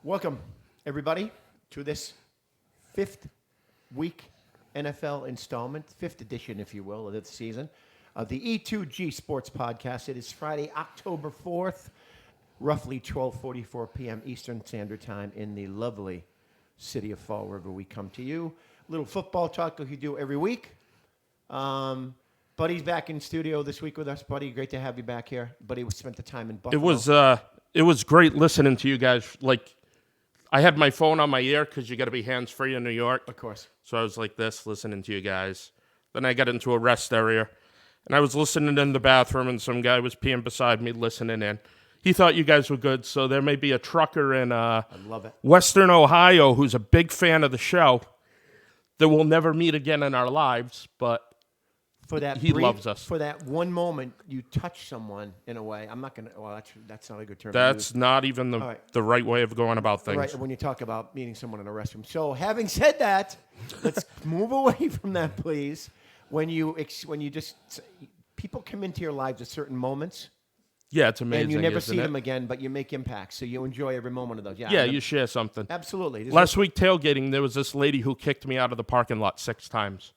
Welcome, everybody, to this fifth week NFL installment, fifth edition, if you will, of the season of the E2G Sports Podcast. It is Friday, October 4th, roughly 12:44 p.m. Eastern Standard Time in the lovely city of Fall River. We come to you. A little football talk like you do every week. Buddy's back in studio this week with us. Buddy, great to have you back here. Buddy spent the time in Buffalo. It was great listening to you guys. Like, I had my phone on my ear because you got to be hands-free in New York. Of course. So I was like this, listening to you guys. Then I got into a rest area, and I was listening in the bathroom, and some guy was peeing beside me listening in. He thought you guys were good, so there may be a trucker in I love it. Western Ohio who's a big fan of the show that we'll never meet again in our lives, but he loves us. For that one moment, you touch someone in a way. I'm not going to, well, that's not a good term. That's not even the right way of going about things. Right, when you talk about meeting someone in a restroom. So having said that, let's move away from that, please. When you just, people come into your lives at certain moments. Yeah, it's amazing. And you never see them again, but you make impacts. So you enjoy every moment of those. Yeah, you share something. Absolutely. Last week, tailgating, there was this lady who kicked me out of the parking lot 6 times.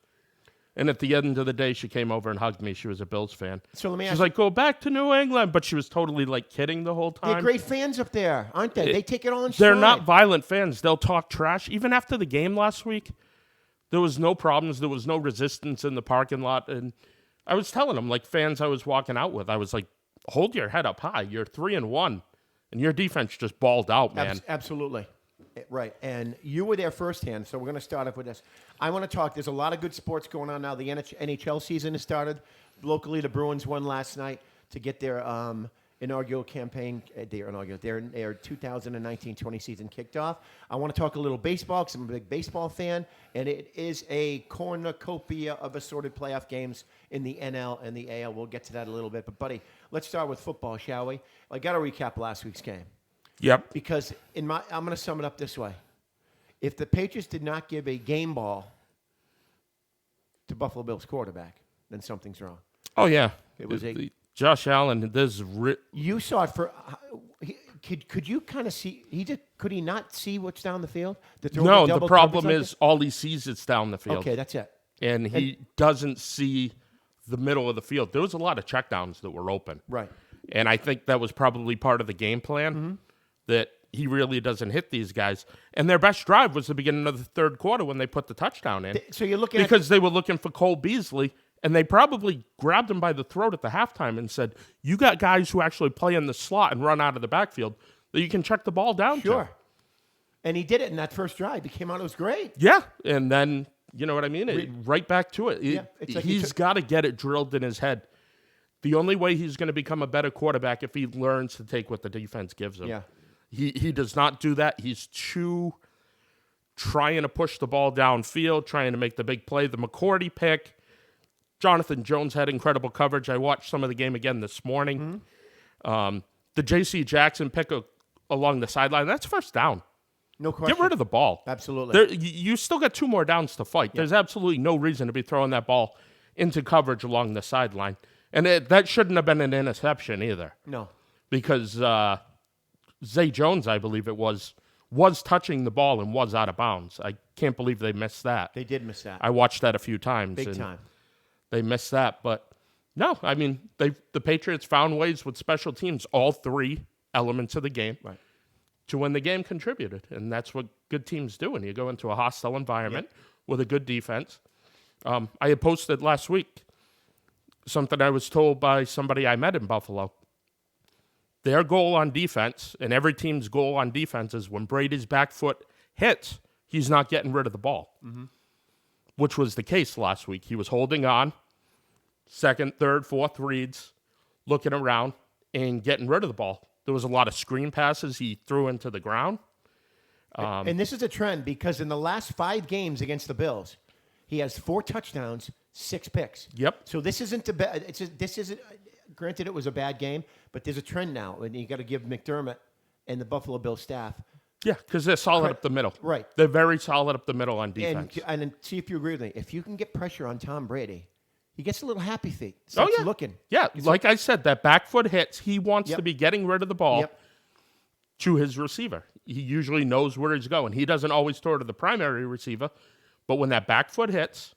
And at the end of the day, she came over and hugged me. She was a Bills fan. So let me ask you. She's like, go back to New England. But she was totally, like, kidding the whole time. They're great fans up there, aren't they? They take it all in stride. They're not violent fans. They'll talk trash. Even after the game last week, there was no problems. There was no resistance in the parking lot. And I was telling them, like, fans I was walking out with, I was like, hold your head up high. You're 3-1. And your defense just balled out, man. Absolutely. Right, and you were there firsthand, so we're going to start off with this. I want to talk. There's a lot of good sports going on now. The NHL season has started. Locally, the Bruins won last night to get their inaugural campaign, their 2019-20 season kicked off. I want to talk a little baseball because I'm a big baseball fan, and it is a cornucopia of assorted playoff games in the NL and the AL. We'll get to that a little bit, but, buddy, let's start with football, shall we? I got to recap last week's game. Yep. Because I'm going to sum it up this way. If the Patriots did not give a game ball to Buffalo Bills quarterback, then something's wrong. Oh, yeah. It was Josh Allen, you saw it for could you kind of see could he not see what's down the field? No, the problem is all he sees is down the field. Okay, that's it. And he doesn't see the middle of the field. There was a lot of checkdowns that were open. Right. And I think that was probably part of the game plan. Mm-hmm. That he really doesn't hit these guys. And their best drive was the beginning of the third quarter when they put the touchdown in. So you're looking because they were looking for Cole Beasley, and they probably grabbed him by the throat at the halftime and said, you got guys who actually play in the slot and run out of the backfield that you can check the ball down to. Sure. And he did it in that first drive. He came out, it was great. Yeah, and then, you know what I mean? Right back to it. It's like he's got to get it drilled in his head. The only way he's going to become a better quarterback if he learns to take what the defense gives him. Yeah. He does not do that. He's too trying to push the ball downfield, trying to make the big play. The McCourty pick, Jonathan Jones had incredible coverage. I watched some of the game again this morning. Mm-hmm. The J.C. Jackson pick along the sideline, that's first down. No question. Get rid of the ball. Absolutely. You still got 2 more downs to fight. Yeah. There's absolutely no reason to be throwing that ball into coverage along the sideline. And that shouldn't have been an interception either. No. Because Zay Jones, I believe it was touching the ball and was out of bounds. I can't believe they missed that. They did miss that. I watched that a few times. Big time. They missed that. But, no, I mean, the Patriots found ways with special teams, all 3 elements of the game, right, to win the game contributed. And that's what good teams do when you go into a hostile environment with a good defense. I had posted last week something I was told by somebody I met in Buffalo. Their goal on defense, and every team's goal on defense, is when Brady's back foot hits, he's not getting rid of the ball, which was the case last week. He was holding on, 2nd, 3rd, 4th reads, looking around, and getting rid of the ball. There was a lot of screen passes he threw into the ground. And this is a trend because in the last 5 games against the Bills, he has 4 touchdowns, 6 picks. Yep. So this isn't this isn't. Granted, it was a bad game, but there's a trend now, and you got to give McDermott and the Buffalo Bills staff. Yeah, because they're solid up the middle. Right. They're very solid up the middle on defense. And see if you agree with me. If you can get pressure on Tom Brady, he gets a little happy feet. Starts looking. Yeah, like I said, that back foot hits. He wants to be getting rid of the ball to his receiver. he usually knows where he's going. He doesn't always throw to the primary receiver, but when that back foot hits,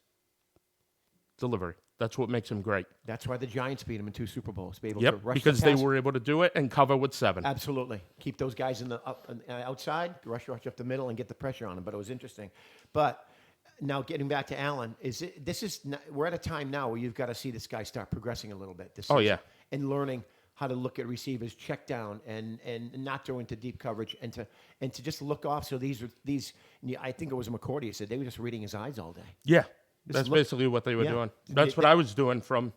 delivery. That's what makes him great. That's why the Giants beat him in 2 Super Bowls. Be able Yep, to rush because the they pass. were able to do it and cover with 7. Absolutely. Keep those guys in the outside, rush up the middle, and get the pressure on them. But it was interesting. But now getting back to Allen, we're at a time now where you've got to see this guy start progressing a little bit. This Oh, season, yeah. and learning how to look at receivers, check down, and not throw into deep coverage, and to just look off. So these. I think it was McCourty said they were just reading his eyes all day. Yeah, that's basically what they were doing. That's what I was doing from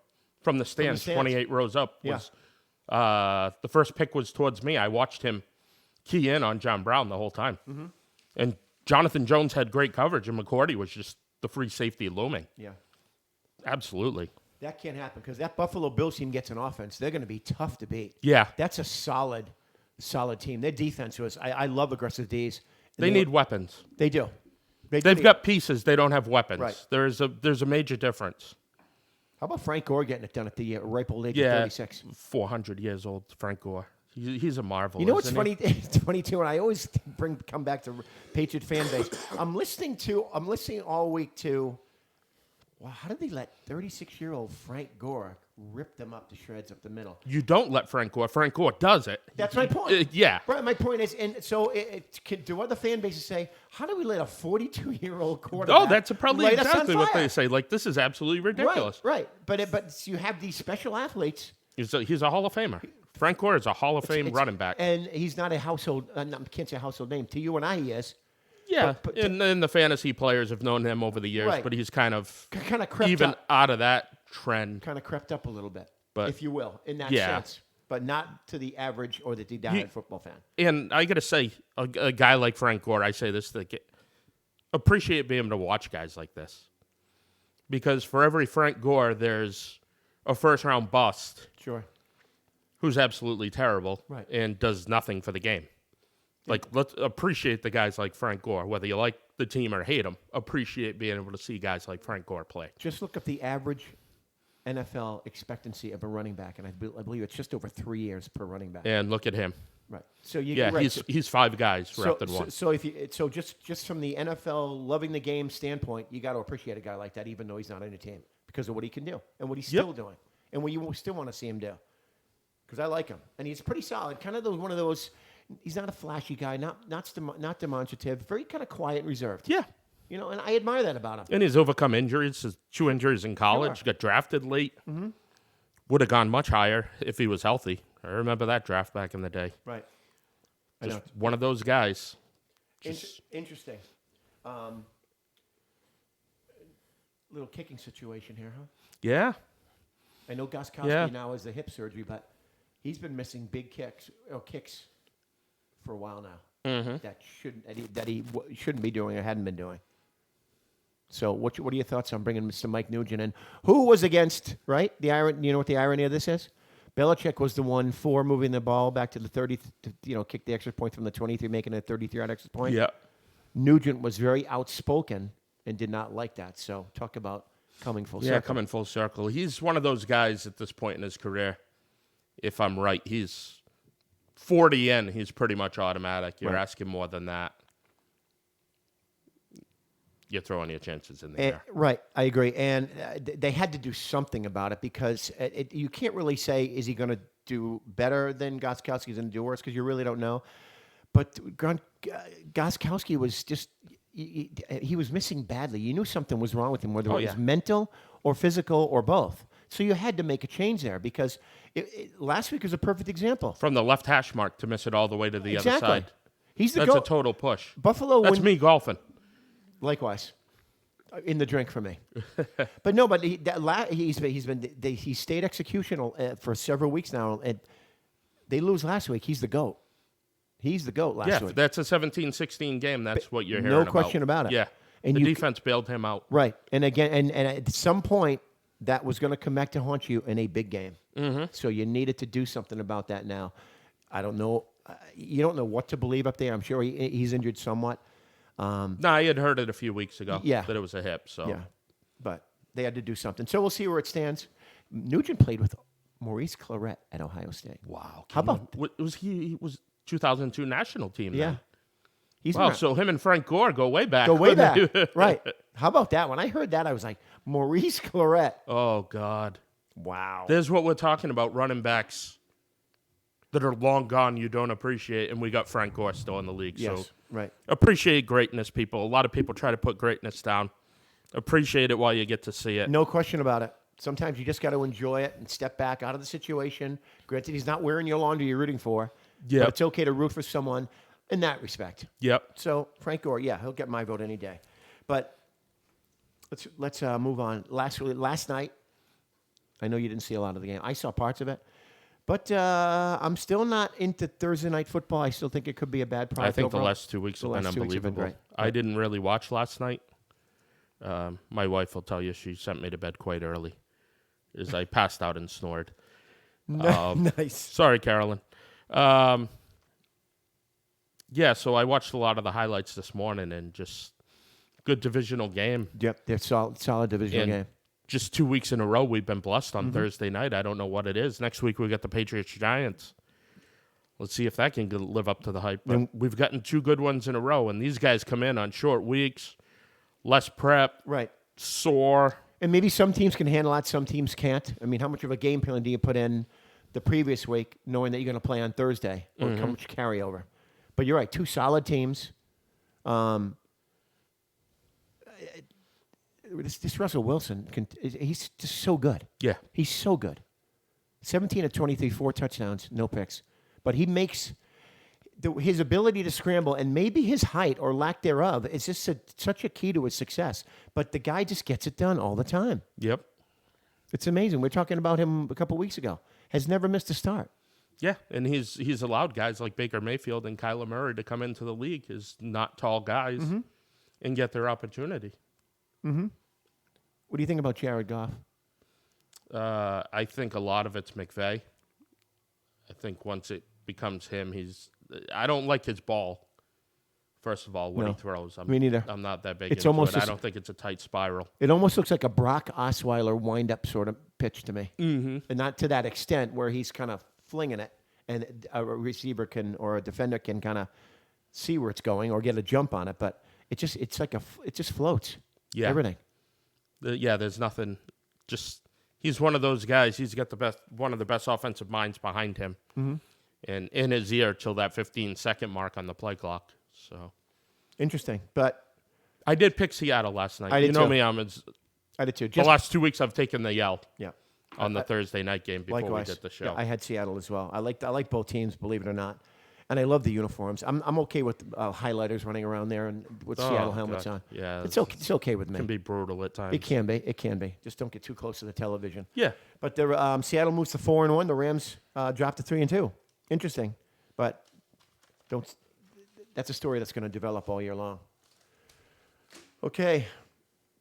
the stands, 28 rows up. Was, the first pick was towards me. I watched him key in on John Brown the whole time. Mm-hmm. And Jonathan Jones had great coverage, and McCourty was just the free safety looming. Yeah. Absolutely. That can't happen because that Buffalo Bills team gets an offense. They're going to be tough to beat. Yeah. That's a solid team. Their defense was, I love aggressive Ds. They need weapons. They do. They've got pieces. They don't have weapons. Right. There's a major difference. How about Frank Gore getting it done at the ripe old age of 36? 400 years old, Frank Gore. He's a marvel. You know what's funny? It's 22, and I always come back to Patriot fan base. I'm listening all week to, wow, how did they let 36-year-old Frank Gore rip them up to shreds up the middle? You don't let Frank Gore. Frank Gore does it. That's my point. Yeah. Right, my point is, and so do other fan bases say, how do we let a 42-year-old quarterback? Oh, that's probably light us on exactly what fire? they say. Like, this is absolutely ridiculous. Right. But you have these special athletes. He's a Hall of Famer. Frank Gore is a Hall of Fame running back. And he's not a household, I can't say a household name. To you and I, he is. Yeah, and the fantasy players have known him over the years, Right. but he's kind of crept even up. out of that trend. Kind of crept up a little bit, But- if you will, in that Yeah. sense. But not to the average or the diehard football fan. And I got to say, a guy like Frank Gore, I say this, appreciate being able to watch guys like this. Because for every Frank Gore, there's a first-round bust Sure. who's absolutely terrible Right. and does nothing for the game. Like, let's appreciate the guys like Frank Gore, whether you like the team or hate them. Appreciate being able to see guys like Frank Gore play. Just look up the average NFL expectancy of a running back, and I believe it's just over 3 years per running back. And look at him. Right. So you Yeah, right. he's 5 guys wrapped in so, one. so just from the NFL loving the game standpoint, you got to appreciate a guy like that, even though he's not on your team, because of what he can do and what he's still doing, and what you still want to see him do. Because I like him, and he's pretty solid. Kind of one of those. He's not a flashy guy, not demonstrative, very kind of quiet and reserved. Yeah. You know, and I admire that about him. And he's overcome injuries, his 2 injuries in college, Sure. got drafted late. Mm-hmm. Would have gone much higher if he was healthy. I remember that draft back in the day. Right. I know. Just one of those guys. Interesting. Little kicking situation here, huh? Yeah. I know Goskowski Yeah. now has the hip surgery, but he's been missing big kicks for a while now. Mm-hmm. That he shouldn't be doing or hadn't been doing. So what are your thoughts on bringing Mr. Mike Nugent in? Who was against, right? You know what the irony of this is? Belichick was the one for moving the ball back to the 30, kick the extra point from the 23, making it a 33-yard extra point. Yeah. Nugent was very outspoken and did not like that. So talk about coming full circle. Yeah, coming full circle. He's one of those guys at this point in his career, if I'm right, he's 40 in, he's pretty much automatic. You're Right. asking more than that. You're throwing your chances in the air. Right, I agree. And they had to do something about it because you can't really say, is he going to do better than Goskowski? Is he going to do worse? Because you really don't know. But Goskowski was just, he was missing badly. You knew something was wrong with him, whether it was mental or physical or both. So you had to make a change there because last week was a perfect example. From the left hash mark to miss it all the way to the other side. He's the That's a GOAT. total push. Buffalo. That's me golfing. Likewise, in the drink for me. But no, but he stayed executional for several weeks now, and they lose last week. He's the GOAT. He's the GOAT last week. That's a 17-16 game. That's what you're hearing about. No question about it. Yeah, And the defense bailed him out. Right, and again, and at some point, that was going to come back to haunt you in a big game. Mm-hmm. So you needed to do something about that now. I don't know. You don't know what to believe up there. I'm sure he's injured somewhat. No, I had heard it a few weeks ago Yeah. that it was a hip. So Yeah, but they had to do something. So we'll see where it stands. Nugent played with Maurice Claret at Ohio State. Wow. How about he was 2002 national team? Yeah. Then. He's Wow, not- so him and Frank Gore go way back. go way back. Right. How about that? When I heard that, I was like, Maurice Clarett. Oh, God. Wow. There's what we're talking about, running backs that are long gone you don't appreciate, and we got Frank Gore still in the league. Yes. So Right. appreciate greatness, people. A lot of people try to put greatness down. Appreciate it while you get to see it. No question about it. Sometimes you just got to enjoy it and step back out of the situation. Granted, he's not wearing your laundry you're rooting for. Yep. But it's okay to root for someone in that respect. Yep. So Frank Gore, yeah, he'll get my vote any day. But let's move on. Last night, I know you didn't see a lot of the game. I saw parts of it. But I'm still not into Thursday night football. I still think it could be a bad product. I think overall. the last 2 weeks The have been last 2 weeks have been unbelievable. great. I didn't really watch last night. My wife will tell you she sent me to bed quite early as I passed out and snored. Nice. Sorry, Carolyn. Yeah, so I watched a lot of the highlights this morning and just good divisional game. Yep, they're solid divisional And game. just 2 weeks in a row we've been blessed Mm-hmm. on Thursday night. I don't know what it is. Next week we got the Patriots-Giants. Let's see if that can live up to the hype. But we've gotten 2 good ones in a row, and these guys come in on short weeks, less prep, Right. sore. And maybe some teams can handle that, some teams can't. I mean, how much of a game plan do you put in the previous week knowing that you're going to play on Thursday or how much carryover? But you're right, 2 solid teams. This Russell Wilson, he's just so good. Yeah. He's so good. 17 of 23, 4 touchdowns, no picks. But he makes his ability to scramble and maybe his height or lack thereof is just such a key to his success. But the guy just gets it done all the time. Yep. It's amazing. We were talking about him a couple weeks ago. Has never missed a start. Yeah, and he's allowed guys like Baker Mayfield and Kyler Murray to come into the league as not tall guys and get their opportunity. What do you think about Jared Goff? I think a lot of it's McVay. I think once it becomes him, I don't like his ball. First of all, when he throws, Me neither. I'm not that big It's into almost it. I as- don't think it's a tight spiral. It almost looks like a Brock Osweiler wind-up sort of pitch to me. And not to that extent where he's kind of flinging it and a receiver or a defender can kind of see where it's going or get a jump on it. But it just floats. Yeah. Everything. There's nothing. Just he's one of those guys. He's got one of the best offensive minds behind him, and in his ear till that 15-second mark on the play clock. So Interesting. But I did pick Seattle last night. I did you know too. me, I did too. the last 2 weeks I've taken the yell Yeah. on the Thursday night game before Likewise. we did the show. Yeah, I had Seattle as well. I like both teams, believe it or not. And I love the uniforms. I'm okay with highlighters running around there and with Seattle helmets God. on. Yeah, It's okay with me. It can be brutal at times. It can be. It can be. Just don't get too close to the television. Yeah. But Seattle moves to 4-1. The Rams dropped to 3-2. Interesting, but don't. That's a story that's going to develop all year long. Okay,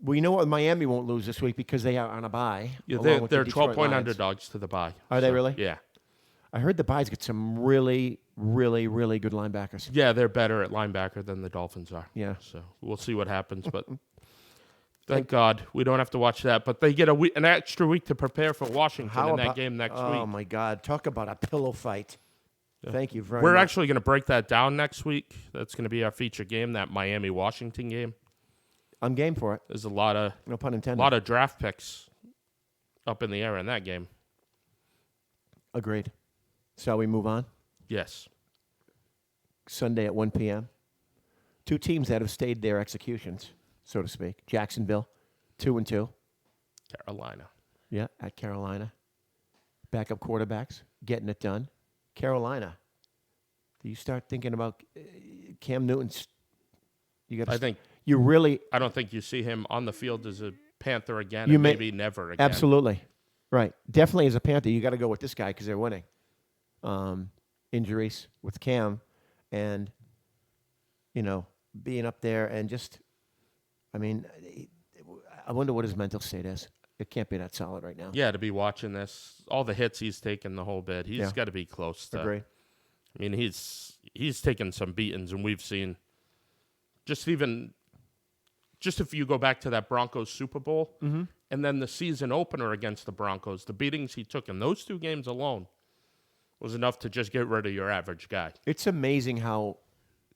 we know what Miami won't lose this week because they are on a bye. Yeah, along with the they're Detroit 12-point Lions. underdogs to the bye. Are they really? Yeah. I heard the byes get some really, really, really good linebackers. Yeah, they're better at linebacker than the Dolphins are. Yeah. So we'll see what happens, but thank God we don't have to watch that. But they get an extra week to prepare for Washington in that game next Oh week. my God! Talk about a pillow fight. Thank you very We're much. actually going to break that down next week. That's going to be our feature game, that Miami-Washington game. I'm game for it. There's a lot of No pun intended. draft picks up in the air in that game. Agreed. Shall we move on? Yes. Sunday at 1 p.m. 2 teams that have stayed their executions, so to speak. Jacksonville, 2-2. Carolina. Yeah, at Carolina. Backup quarterbacks, getting it done. Carolina. Do you start thinking about Cam Newton's? I think you really I don't think you see him on the field as a Panther again, You and may- maybe never again. absolutely right. Definitely as a Panther, you got to go with this guy because they're winning. Injuries with Cam, and being up there and just, I mean, I wonder what his mental state is. It can't be that solid right now. Yeah, to be watching this, all the hits he's taken the whole bit, he's Yeah. got to be close to. Agree. I mean, he's taken some beatings, and we've seen just if you go back to that Broncos Super Bowl and then the season opener against the Broncos, the beatings he took in those 2 games alone was enough to just get rid of your average guy. It's amazing how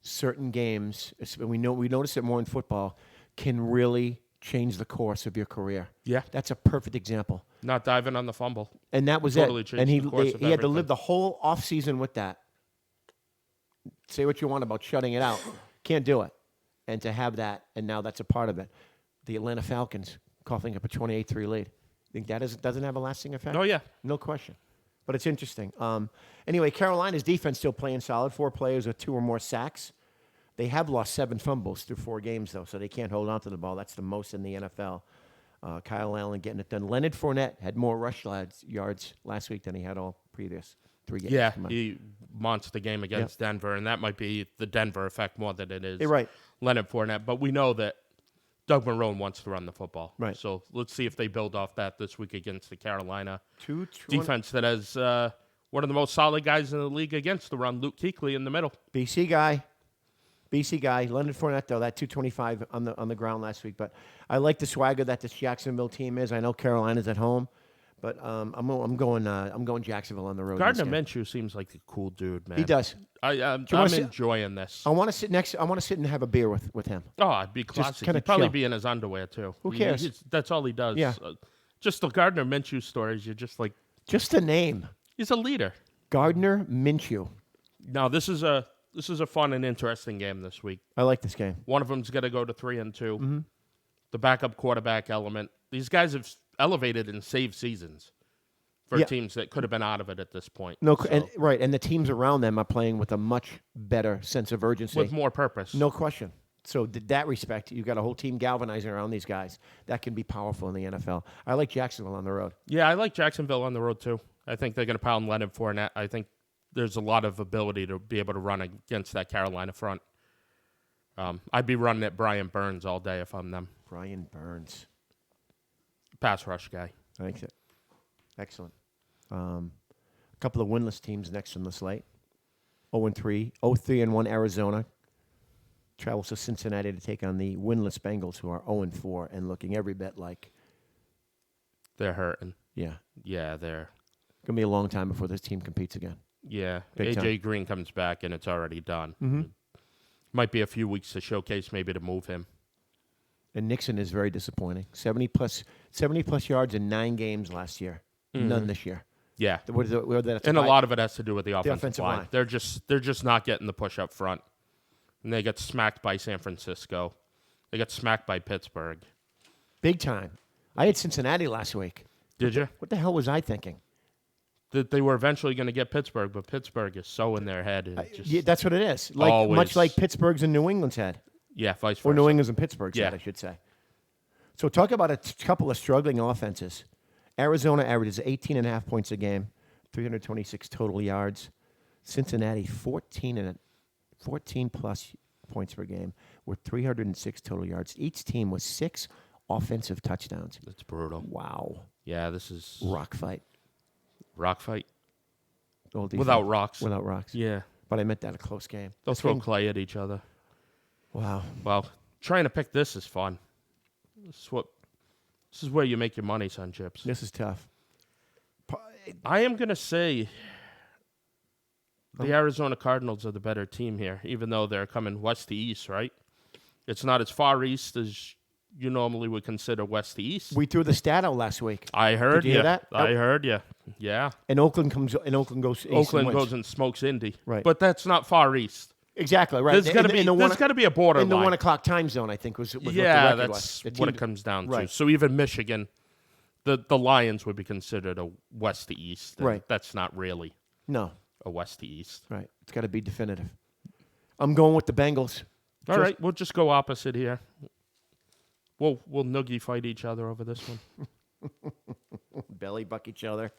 certain games, we notice it more in football, can really change the course of your career. Yeah. That's a perfect example. Not diving on the fumble. And that was Totally it. changed And the course of he had to everything. live the whole offseason with that. Say what you want about shutting it out. Can't do it. And to have that, and now that's a part of it. The Atlanta Falcons coughing up a 28-3 lead. Think that doesn't have a lasting effect? Oh, yeah. No question. But it's interesting. Anyway, Carolina's defense still playing solid. 4 players with 2 or more sacks. They have lost 7 fumbles through 4 games, though, so they can't hold on to the ball. That's the most in the NFL. Kyle Allen getting it done. Leonard Fournette had more rush yards last week than he had all previous 3 games. Yeah, he monster game against Denver, and that might be the Denver effect more than it is You're right. Leonard Fournette. But we know that Doug Marrone wants to run the football. Right. So let's see if they build off that this week against the Carolina 220 defense that has one of the most solid guys in the league against the run, Luke Kuechly, in the middle. BC guy. Leonard Fournette, though, that 225 on the ground last week. But I like the swagger that this Jacksonville team is. I know Carolina's at home, but I'm going Jacksonville on the road. Gardner Minshew seems like a cool dude, man. He does. I'm enjoying this. I want to sit and have a beer with him. Oh, I'd be classic. kinda He'd probably chill. be in his underwear, too. Who cares? That's all he does. Yeah. Just the Gardner Minshew stories, you're just like, Just the name, he's a leader. Gardner Minshew. Now, this is a fun and interesting game this week. I like this game. One of them's going to go to 3-2. Mm-hmm. The backup quarterback element. These guys have elevated and saved seasons for teams that could have been out of it at this point. And the teams around them are playing with a much better sense of urgency. With more purpose. No question. So, that respect, you've got a whole team galvanizing around these guys. That can be powerful in the NFL. I like Jacksonville on the road. Yeah, I like Jacksonville on the road, too. I think they're going to pound Leonard Fournette. I think there's a lot of ability to be able to run against that Carolina front. I'd be running at Brian Burns all day if I'm them. Brian Burns. Pass rush guy. I think so. Excellent. A couple of winless teams next on the slate. 0-3. 0-3-1 Arizona. Travels to Cincinnati to take on the winless Bengals, who are 0-4 and looking every bit like... They're hurting. Yeah. Yeah, they're... Going to be a long time before this team competes again. Yeah. Big A.J. time. Green comes back, and it's already done. Mm-hmm. Might be a few weeks to showcase, maybe to move him. And Nixon is very disappointing. 70-plus yards in 9 games last year. Mm-hmm. None this year. Yeah. And a lot of it has to do with the offensive line. They're just not getting the push up front. And they get smacked by San Francisco. They get smacked by Pittsburgh. Big time. I had Cincinnati last week. Did you? What the hell was I thinking? That they were eventually going to get Pittsburgh, but Pittsburgh is so in their head. Yeah, that's what it is. Always. Much like Pittsburgh's and New England's head. Yeah, vice versa. Or New England's and Pittsburgh's Yeah. head, I should say. So talk about a couple of struggling offenses. Arizona averages 18.5 points a game, 326 total yards. Cincinnati, 14-plus points per game with 306 total yards. Each team with 6 offensive touchdowns. It's brutal. Wow. Yeah, this is... Rock fight. Rock fight? All defense. Without rocks. Without rocks. Yeah. But I meant that a close game. They'll throw clay at each other. Wow. Well, trying to pick this is fun. This is where you make your money, Sun Chips. This is tough. I am going to say the Arizona Cardinals are the better team here, even though they're coming west to east, right? It's not as far east as you normally would consider west to east. We threw the stat out last week. I heard Did you hear that? I heard you. Yeah. And Oakland goes east. Oakland and wins. goes and smokes Indy. Right. But that's not far east. Exactly, right. There's got to be a borderline. In the 1 o'clock time zone, I think, was what the yeah, record that's was. what it comes down to. Right. So even Michigan, the Lions would be considered a west to east. Right. That's not really No. a west to east. Right. It's got to be definitive. I'm going with the Bengals. All right, we'll just go opposite here. We'll noogie fight each other over this one. Belly buck each other.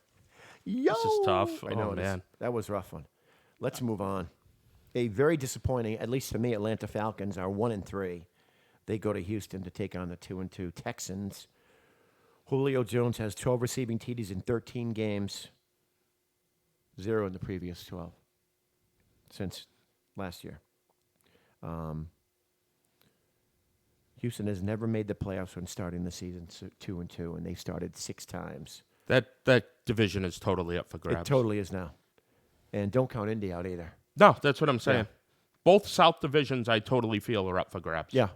Yo! This is tough. I know oh, it is. man. That was a rough one. Let's move on. A very disappointing, at least to me, Atlanta Falcons are 1-3. They go to Houston to take on the 2-2 Texans. Julio Jones has 12 receiving TDs in 13 games, 0 in the previous 12 since last year. Houston has never made the playoffs when starting the season 2-2, and they started 6 times. That division is totally up for grabs. It totally is now. And don't count Indy out either. No, that's what I'm saying. both South divisions, I totally feel are up for grabs. Yeah.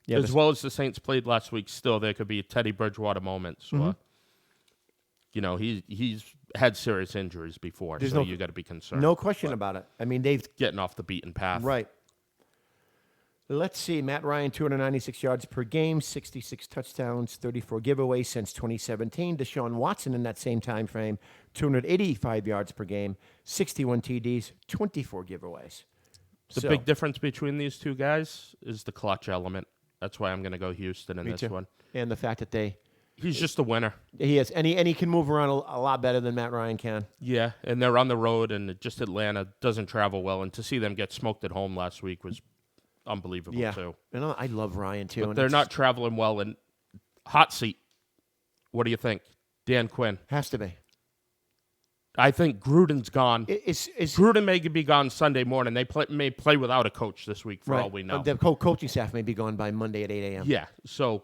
Yeah. As well as the Saints played last week, still there could be Teddy Bridgewater moments. Or, he's had serious injuries before, so you got to be concerned. No question about it. I mean, they've Getting off the beaten path. right. Let's see. Matt Ryan, 296 yards per game, 66 touchdowns, 34 giveaways since 2017. Deshaun Watson in that same time frame, 285 yards per game, 61 TDs, 24 giveaways. The big difference between these two guys is the clutch element. That's why I'm going to go Houston in this one. And the fact that he's just a winner. He is, and he can move around a lot better than Matt Ryan can. Yeah, and they're on the road, and just Atlanta doesn't travel well. And to see them get smoked at home last week was unbelievable, too. And I love Ryan, too. But they're not traveling well. And hot seat, what do you think? Dan Quinn. Has to be. I think Gruden's gone. Gruden may be gone Sunday morning. They may play without a coach this week, for all we know. The coaching staff may be gone by Monday at 8 a.m. Yeah, so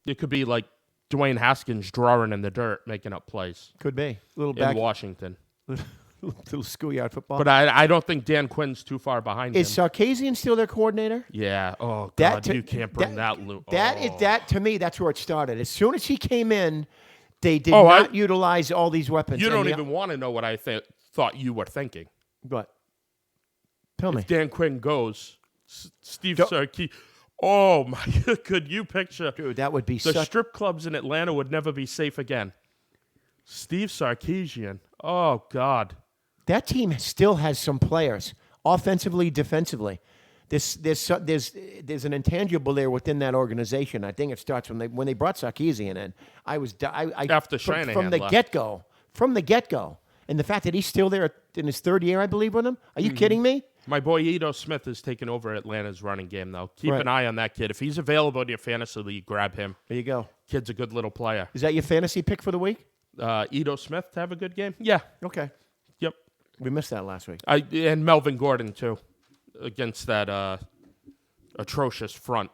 it could be like Dwayne Haskins drawing in the dirt, making up plays. Could be. In Washington. Little schoolyard football. But I don't think Dan Quinn's too far behind him. Is Sarkisian still their coordinator? Yeah. Oh, God, you can't bring that loop. That, to me, that's where it started. As soon as he came in, they did not utilize all these weapons. You don't even want to know what I thought you were thinking. What? Tell me. If Dan Quinn goes, Steve Sarkisian. Oh, my God. Could you picture? Dude, that would be the strip clubs in Atlanta would never be safe again. Steve Sarkisian. Oh, God. That team still has some players, offensively, defensively. There's an intangible there within that organization. I think it starts when they brought Sarkisian in. After Shanahan from the get go, and the fact that he's still there in his third year, I believe, with him. Are you kidding me? My boy Ito Smith has taken over Atlanta's running game, though. Keep an eye on that kid. If he's available in your fantasy league, grab him. There you go. Kid's a good little player. Is that your fantasy pick for the week? Ito Smith to have a good game? Yeah. Okay. Yep. We missed that last week. And Melvin Gordon, too, against that atrocious front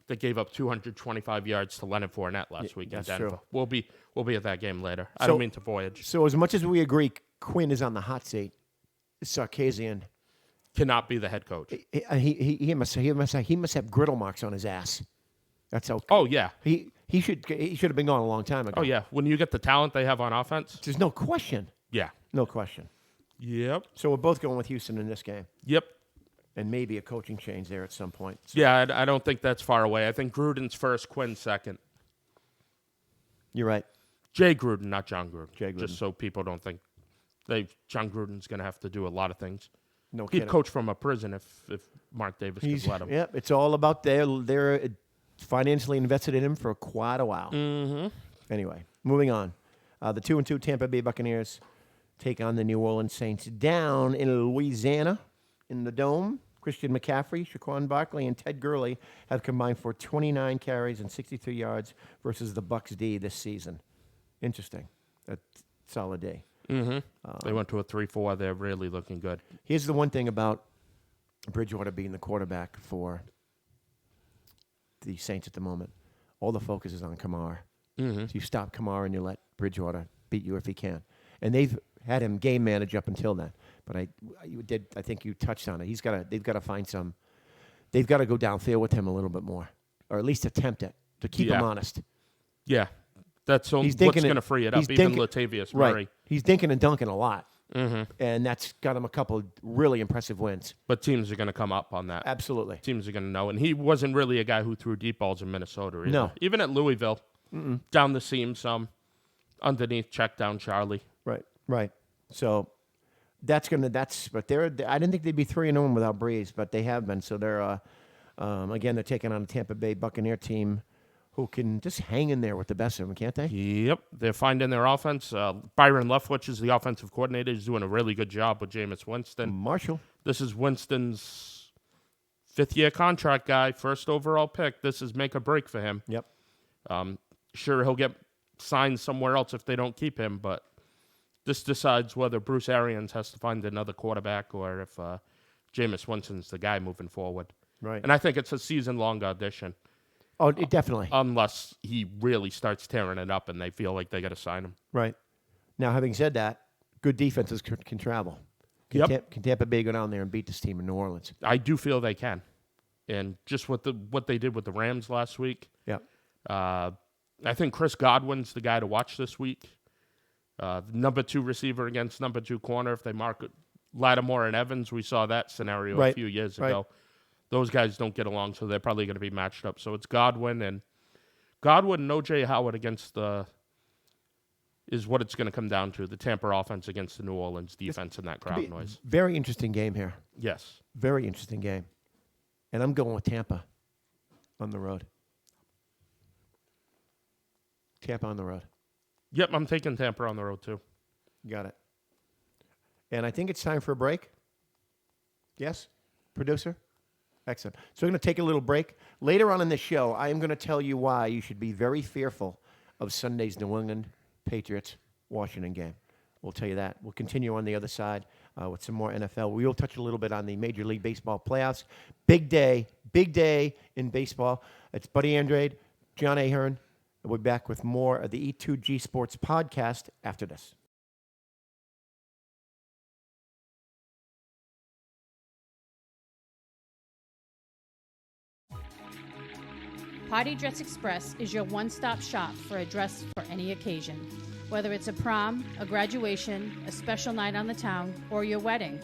that gave up 225 yards to Leonard Fournette last week in Denver. True. We'll be at that game later. I don't mean to voyage. So as much as we agree Quinn is on the hot seat, Sarkisian cannot be the head coach. He must have griddle marks on his ass. That's okay. Oh yeah. He should have been gone a long time ago. Oh yeah. When you get the talent they have on offense, there's no question. Yeah. No question. Yep. So we're both going with Houston in this game. Yep. And maybe a coaching change there at some point. So. Yeah, I don't think that's far away. I think Gruden's first, Quinn second. You're right. Jay Gruden, not John Gruden. Jay Gruden. Just so people don't think John Gruden's going to have to do a lot of things. No He'd kidding. coach from a prison if Mark Davis could let him. Yep, it's all about they're financially invested in him for quite a while. Mm-hmm. Anyway, moving on. The 2-2 Tampa Bay Buccaneers take on the New Orleans Saints down in Louisiana in the Dome. Christian McCaffrey, Shaquan Barkley, and Ted Gurley have combined for 29 carries and 63 yards versus the Bucs D this season. Interesting. A solid day. Mm-hmm. They went to a 3-4. They're really looking good. Here's the one thing about Bridgewater being the quarterback for the Saints at the moment. All the focus is on Kamara. Mm-hmm. So you stop Kamara and you let Bridgewater beat you if he can. And they've had him game manage up until then. But I think you touched on it. They've got to find some. They've got to go downfield with him a little bit more, or at least attempt it to keep him honest. Yeah, that's what's going to free it up. Even Latavius Murray. Right. He's dinking and dunking a lot, mm-hmm. and that's got him a couple really impressive wins. But teams are going to come up on that. Absolutely, teams are going to know. And he wasn't really a guy who threw deep balls in Minnesota either. No, even at Louisville, down the seam some, underneath check down Charlie. Right. So. But I didn't think they'd be 3-0 without Breeze, but they have been. So they're again they're taking on a Tampa Bay Buccaneer team who can just hang in there with the best of them, can't they? Yep, they're finding their offense. Byron Leftwich is the offensive coordinator. He's doing a really good job with Jameis Winston. Marshall. This is Winston's fifth-year contract guy, first overall pick. This is make or break for him. Yep. Sure, he'll get signed somewhere else if they don't keep him, but this decides whether Bruce Arians has to find another quarterback or if Jameis Winston's the guy moving forward. Right. And I think it's a season-long audition. Oh, it definitely. Unless he really starts tearing it up and they feel like they got to sign him. Right. Now, having said that, good defenses can travel. Can Tampa Bay go down there and beat this team in New Orleans? I do feel they can. And just what they did with the Rams last week. Yeah. I think Chris Godwin's the guy to watch this week. Number 2 receiver against number 2 corner. If they mark Lattimore and Evans, we saw that scenario a few years ago. Those guys don't get along, so they're probably going to be matched up. So it's Godwin and O.J. Howard against is what it's going to come down to. The Tampa offense against the New Orleans defense and that crowd noise. Very interesting game here. Yes. Very interesting game. And I'm going with Tampa on the road. Tampa on the road. Yep, I'm taking Tampa on the road too. Got it. And I think it's time for a break. Yes, producer? Excellent. So we're going to take a little break. Later on in the show, I am going to tell you why you should be very fearful of Sunday's New England Patriots-Washington game. We'll tell you that. We'll continue on the other side with some more NFL. We will touch a little bit on the Major League Baseball playoffs. Big day in baseball. It's Buddy Andrade, John Ahern. We'll be back with more of the E2G Sports podcast after this. Party Dress Express is your one-stop shop for a dress for any occasion. Whether it's a prom, a graduation, a special night on the town, or your wedding.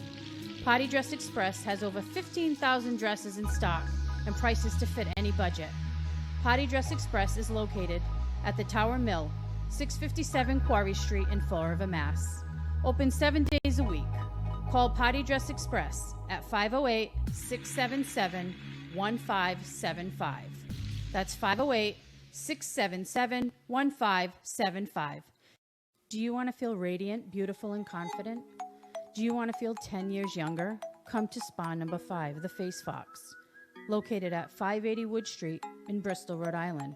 Party Dress Express has over 15,000 dresses in stock and prices to fit any budget. Party Dress Express is located at the Tower Mill, 657 Quarry Street in Fall River, Mass. Open 7 days a week. Call Party Dress Express at 508-677-1575. That's 508-677-1575. Do you want to feel radiant, beautiful, and confident? Do you want to feel 10 years younger? Come to Spa Number 5, The Face Fox, located at 580 Wood Street in Bristol, Rhode Island.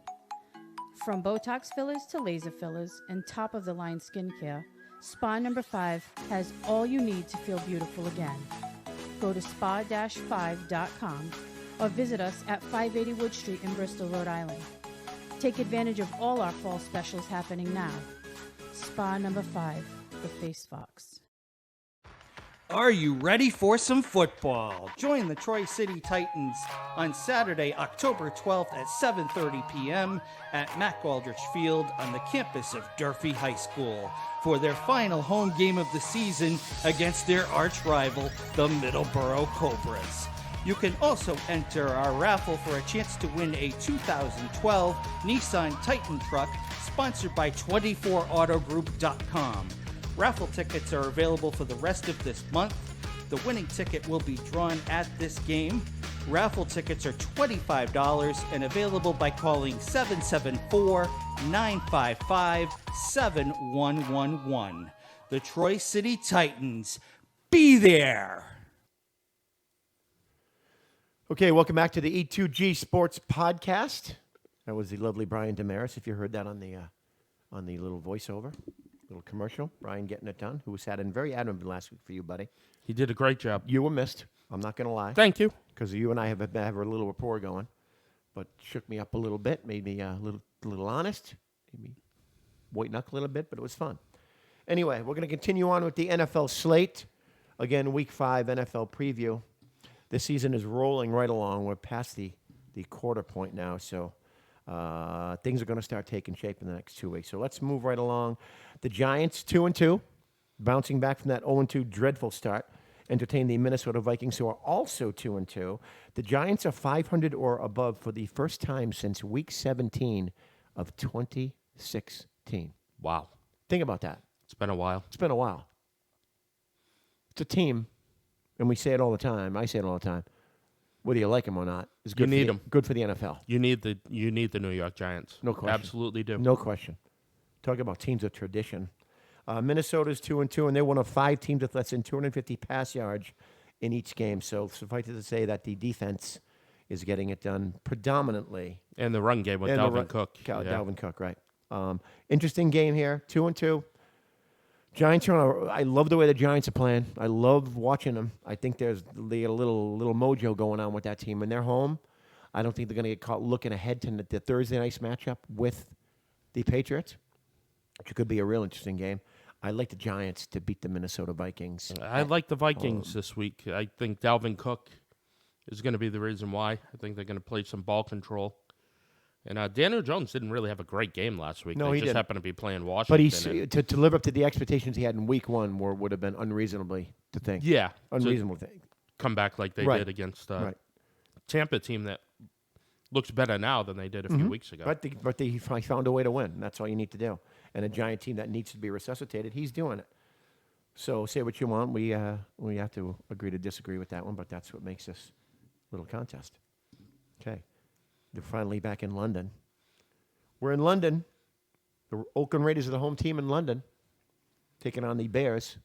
From Botox fillers to laser fillers and top-of-the-line skincare, Spa Number 5 has all you need to feel beautiful again. Go to spa-5.com or visit us at 580 Wood Street in Bristol, Rhode Island. Take advantage of all our fall specials happening now. Spa Number 5, The Face Fox. Are you ready for some football? Join the Troy City Titans on Saturday, October 12th at 7:30 p.m. at Mac Aldrich Field on the campus of Durfee High School for their final home game of the season against their arch rival, the Middleborough Cobras. You can also enter our raffle for a chance to win a 2012 Nissan Titan truck sponsored by 24autogroup.com. Raffle tickets are available for the rest of this month. The winning ticket will be drawn at this game. Raffle tickets are $25 and available by calling 774-955-7111. The Troy City Titans. Be there! Okay, welcome back to the E2G Sports Podcast. That was the lovely Brian Damaris, if you heard that on the little voiceover, little commercial. Brian getting it done, who sat in very admirably last week for you, buddy. He did a great job. You were missed. I'm not going to lie. Thank you. Because you and I have a little rapport going, but shook me up a little bit, made me a little honest, made me white knuckle a little bit, but it was fun. Anyway, we're going to continue on with the NFL slate. Again, Week 5 NFL preview. The season is rolling right along. We're past the quarter point now, so things are going to start taking shape in the next 2 weeks. So let's move right along. The Giants, 2-2, bouncing back from that 0-2 dreadful start, entertain the Minnesota Vikings, who are also 2-2. The Giants are 500 or above for the first time since Week 17 of 2016. Wow. Think about that. It's been a while. It's been a while. It's a team, and we say it all the time. I say it all the time. Whether you like them or not, is good. You need them. Good for the NFL. You need the New York Giants. No question. Absolutely do. No question. Talk about teams of tradition. Minnesota's 2-2, and they're one of 5 teams with less than 250 pass yards in each game. So suffice it to say that the defense is getting it done predominantly. And the run game with Dalvin Cook. Dalvin Cook, right. Interesting game here, 2-2. Giants are I love the way the Giants are playing. I love watching them. I think they got a little mojo going on with that team. When they're home, I don't think they're going to get caught looking ahead to the Thursday night matchup with the Patriots, which could be a real interesting game. I like the Giants to beat the Minnesota Vikings. I like the Vikings this week. I think Dalvin Cook is going to be the reason why. I think they're going to play some ball control. And Daniel Jones didn't really have a great game last week. No, they he just didn't. happened to be playing Washington. But he's to live up to the expectations he had in Week 1 would have been unreasonably to think. yeah, Unreasonable to think. come back like they Right. did against Right. Tampa team that looks better now than they did a few weeks ago. But he found a way to win. That's all you need to do. And a Giant team that needs to be resuscitated, he's doing it. So say what you want. We have to agree to disagree with that one, but that's what makes this little contest. Okay. They're finally back in London. We're in London. The Oakland Raiders are the home team in London, taking on the Bears.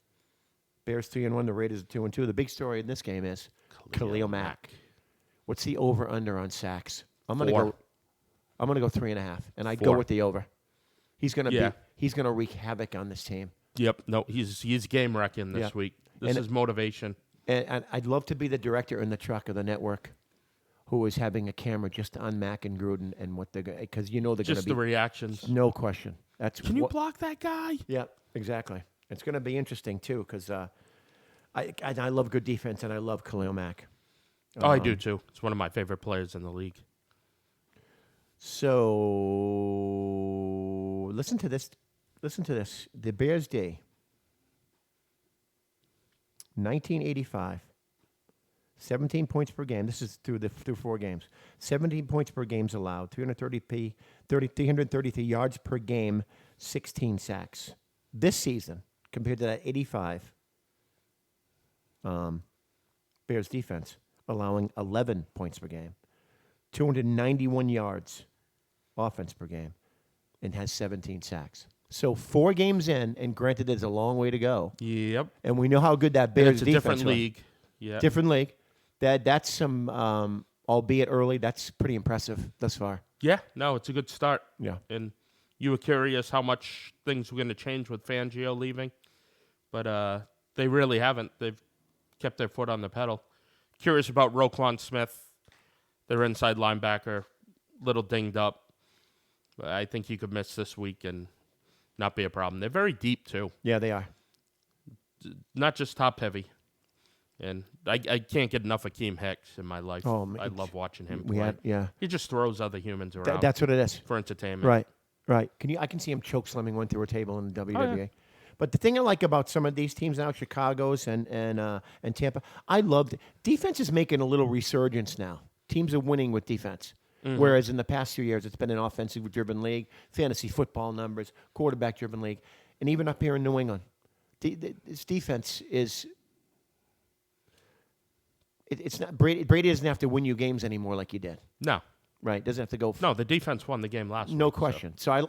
Bears 3-1. The Raiders are 2-2. The big story in this game is Khalil Mack. What's the over/under on sacks? I'm gonna 4. go 3.5, and I'd 4. go with the over. He's gonna Yeah. he's gonna wreak havoc on this team. Yep. No, he's game wrecking this Yeah. week. This And is motivation. And I'd love to be the director in the truck of the network, who is having a camera just on Mack and Gruden and what they're going, because they're going to Just be the reactions. no question. That's Can you block that guy? Yeah, exactly. It's going to be interesting too, because I love good defense and I love Khalil Mack. Oh, I do too. It's one of my favorite players in the league. So listen to this. Listen to this. The Bears Day, 1985. 17 points per game. This is through 4 games. 17 points per game's allowed. 333 yards per game. 16 sacks. This season, compared to that 85 Bears defense, allowing 11 points per game, 291 yards offense per game, and has 17 sacks. So 4 games in, and granted, there's a long way to go. Yep. And we know how good that And Bears it's a defense different was. league. Yeah. Different league. That's some, albeit early, that's pretty impressive thus far. Yeah. No, it's a good start. Yeah. And you were curious how much things were going to change with Fangio leaving, but they really haven't. They've kept their foot on the pedal. Curious about Roquan Smith, their inside linebacker, little dinged up. But I think he could miss this week and not be a problem. They're very deep too, Yeah, they are. not just top heavy. And I can't get enough of Akeem Hicks in my life. Oh, man. I love watching him We play. had, yeah. He just throws other humans around That's what it is. for entertainment. Right, right. I can see him choke slamming one through a table in the WWE. Oh, yeah. But the thing I like about some of these teams now, Chicago's and Tampa, I loved it. Defense is making a little resurgence now. Teams are winning with defense. Mm-hmm. Whereas in the past few years, it's been an offensive-driven league, fantasy football numbers, quarterback-driven league, and even up here in New England, this defense is. It's not Brady. Brady doesn't have to win you games anymore like he did. No. Right? Doesn't have to go. No, the defense won the game last week. No so- question. So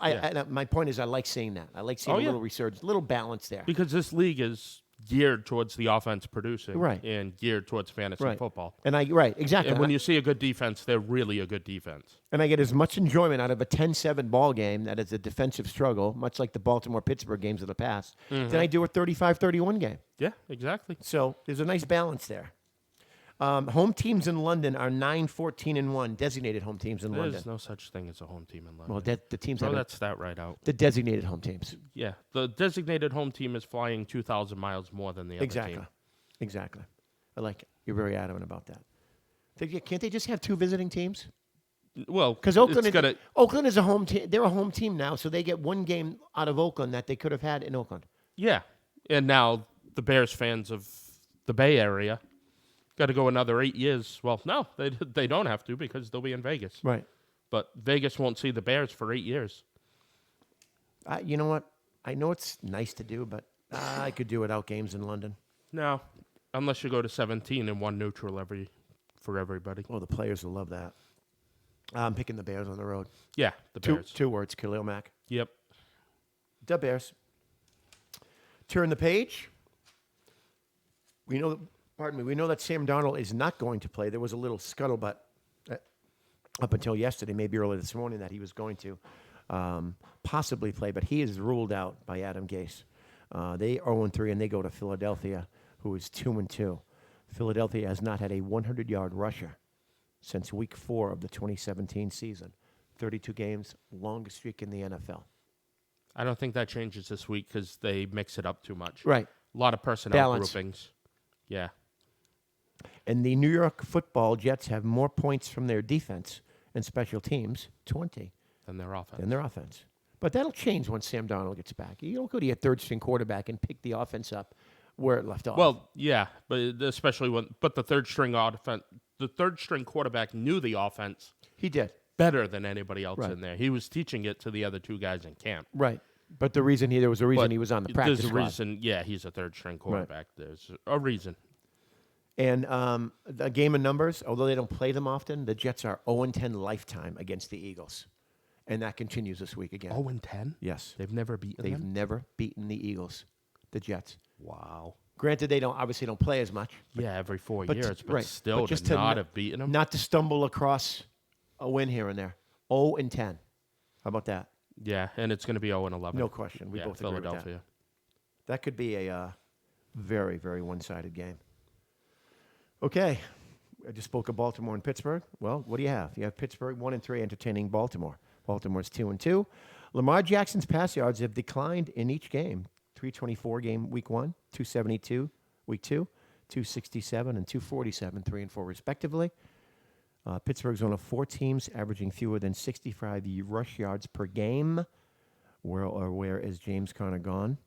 my point is, I like seeing that. I like seeing Oh, a yeah. little resurgence, a little balance there. Because this league is geared towards the offense producing Right. and geared towards fantasy Right. football. And exactly. And when you see a good defense, they're really a good defense. And I get as much enjoyment out of a 10-7 ball game that is a defensive struggle, much like the Baltimore-Pittsburgh games of the past, than I do a 35-31 game. Yeah, exactly. So there's a nice balance there. Home teams in London are 9-14-1. Designated home teams in London. There's no such thing as a home team in London. Well, the teams Throw have that stat right out. the designated home teams. Yeah, the designated home team is flying 2,000 miles more than the other Exactly. team. Exactly. I like it. You're very adamant about that. Can't they just have 2 visiting teams? Well, Because Oakland is a home team. They're a home team now, so they get 1 game out of Oakland that they could have had in Oakland. yeah, and now the Bears fans of the Bay Area got to go another 8 years. Well, no, they don't have to because they'll be in Vegas. Right. But Vegas won't see the Bears for 8 years. You know what? I know it's nice to do, but I could do without games in London. No, unless you go to 17 and 1 neutral for everybody. Oh, the players will love that. I'm picking the Bears on the road. Yeah, the Bears. 2 words, Khalil Mack. Yep. The Bears. Turn the page. We know that Sam Darnold is not going to play. There was a little scuttlebutt up until yesterday, maybe early this morning, that he was going to possibly play, but he is ruled out by Adam Gase. They 0-3, and they go to Philadelphia, who is 2-2. Philadelphia has not had a 100-yard rusher since Week 4 of the 2017 season. 32 games, longest streak in the NFL. I don't think that changes this week because they mix it up too much. Right. A lot of personnel Balance. groupings. Yeah. And the New York Football Jets have more points from their defense and special teams, 20, Than their offense. than their offense. But that'll change once Sam Darnold gets back. You don't go to your third-string quarterback and pick the offense up where it left off. Well, yeah, but especially but the third string quarterback knew the offense he did. better than anybody else Right. in there. He was teaching it to the other two guys in camp. Right. But there was a reason But he was on the practice There's a squad. reason, yeah, he's a third string quarterback. There's a reason. And the game of numbers, although they don't play them often, the Jets are 0-10 lifetime against the Eagles. And that continues this week again. 0-10? Yes. They've never beaten They've them? never beaten the Eagles, the Jets. Wow. Granted, they obviously don't play as much. Yeah, every 4 But years, but right. still just to not n- have beaten them? Not to stumble across a win here and there. 0-10. How about that? Yeah, and it's going to be 0-11. No question. We yeah, both agree with that. Philadelphia. That could be a very, very one-sided game. Okay. I just spoke of Baltimore and Pittsburgh. Well, what do you have? You have Pittsburgh 1-3 entertaining Baltimore. Baltimore's 2-2. Lamar Jackson's pass yards have declined in each game. 324 game week 1, 272 week 2, 267 and 247, 3 and 4 respectively. Pittsburgh's one of 4 teams averaging fewer than 65 rush yards per game. Where is James Conner gone?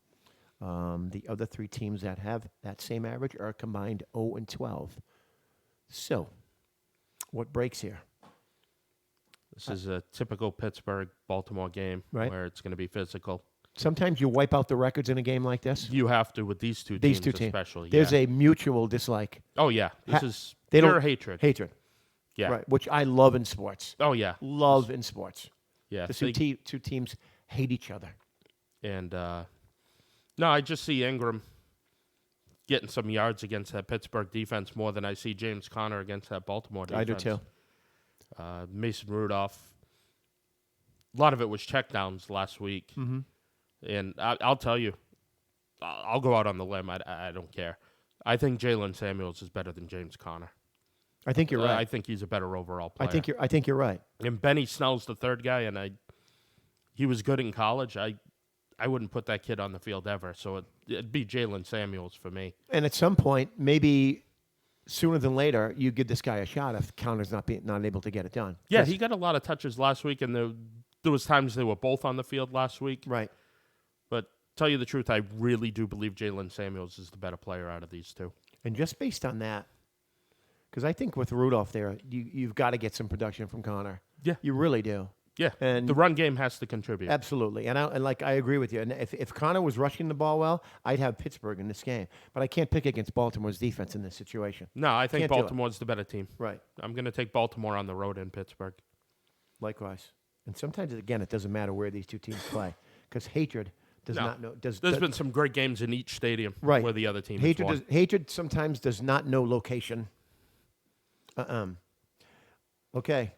The other 3 teams that have that same average are combined 0-12. So, what breaks here? This is a typical Pittsburgh-Baltimore game Right. where it's going to be physical. Sometimes you wipe out the records in a game like this. You have to with these two These teams two teams, especially. there's yeah. a mutual dislike, Oh, yeah. This Ha- is they pure don't- hatred. hatred, Yeah. right? Which I love in sports. Oh, yeah. Love in sports. Yeah. The They- two teams hate each other. And, no, I just see Ingram getting some yards against that Pittsburgh defense more than I see James Conner against that Baltimore defense. I do too. Mason Rudolph. A lot of it was checkdowns last week. Mm-hmm. And I'll tell you, I'll go out on the limb. I don't care. I think Jalen Samuels is better than James Conner. I think you're right. I think he's a better overall player. I think you're right. And Benny Snell's the third guy, and he was good in college. I wouldn't put that kid on the field ever. So it'd be Jalen Samuels for me. And at some point, maybe sooner than later, you give this guy a shot if Connor's not able to get it done. Yeah, Yes. he got a lot of touches last week, and there was times they were both on the field last week. Right. But tell you the truth, I really do believe Jalen Samuels is the better player out of these two. And just based on that, because I think with Rudolph there, you've got to get some production from Connor. Yeah. You really do. Yeah, And the run game has to contribute. Absolutely. And I agree with you. And if Connor was rushing the ball well, I'd have Pittsburgh in this game. But I can't pick against Baltimore's defense in this situation. No, I think Can't do it. Baltimore's the better team. Right. I'm going to take Baltimore on the road in Pittsburgh. Likewise. And sometimes, again, it doesn't matter where these two teams play because hatred does No. not know. There's been some great games in each stadium Right. where the other team has won. Hatred sometimes does not know location. Okay.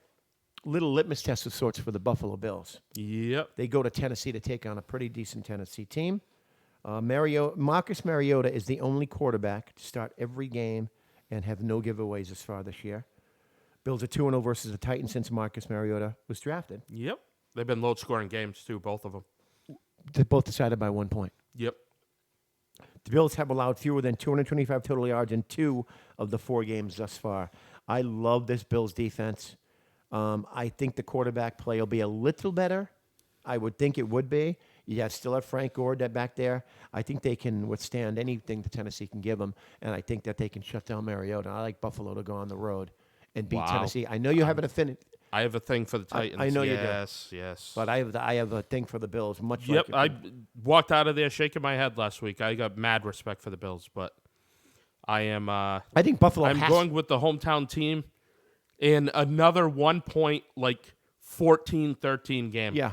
Little litmus test of sorts for the Buffalo Bills. Yep. They go to Tennessee to take on a pretty decent Tennessee team. Marcus Mariota is the only quarterback to start every game and have no giveaways this far this year. Bills are 2-0 versus the Titans since Marcus Mariota was drafted. Yep. They've been low-scoring games, too, both of them. They're both decided by 1 point. Yep. The Bills have allowed fewer than 225 total yards in 2 of the 4 games thus far. I love this Bills defense. I think the quarterback play will be a little better. I would think it would be. You still have Frank Gore back there. I think they can withstand anything the Tennessee can give them, and I think that they can shut down Mariota. I like Buffalo to go on the road and beat Wow. Tennessee. I know you have an affinity, I have a thing for the Titans. I know you do. Yes, yes. but I have a thing for the Bills. Much Yep, like I walked out of there shaking my head last week. I got mad respect for the Bills, but I am I think Buffalo I'm has going with the hometown team in another 1 point, like 14-13 game. Yeah.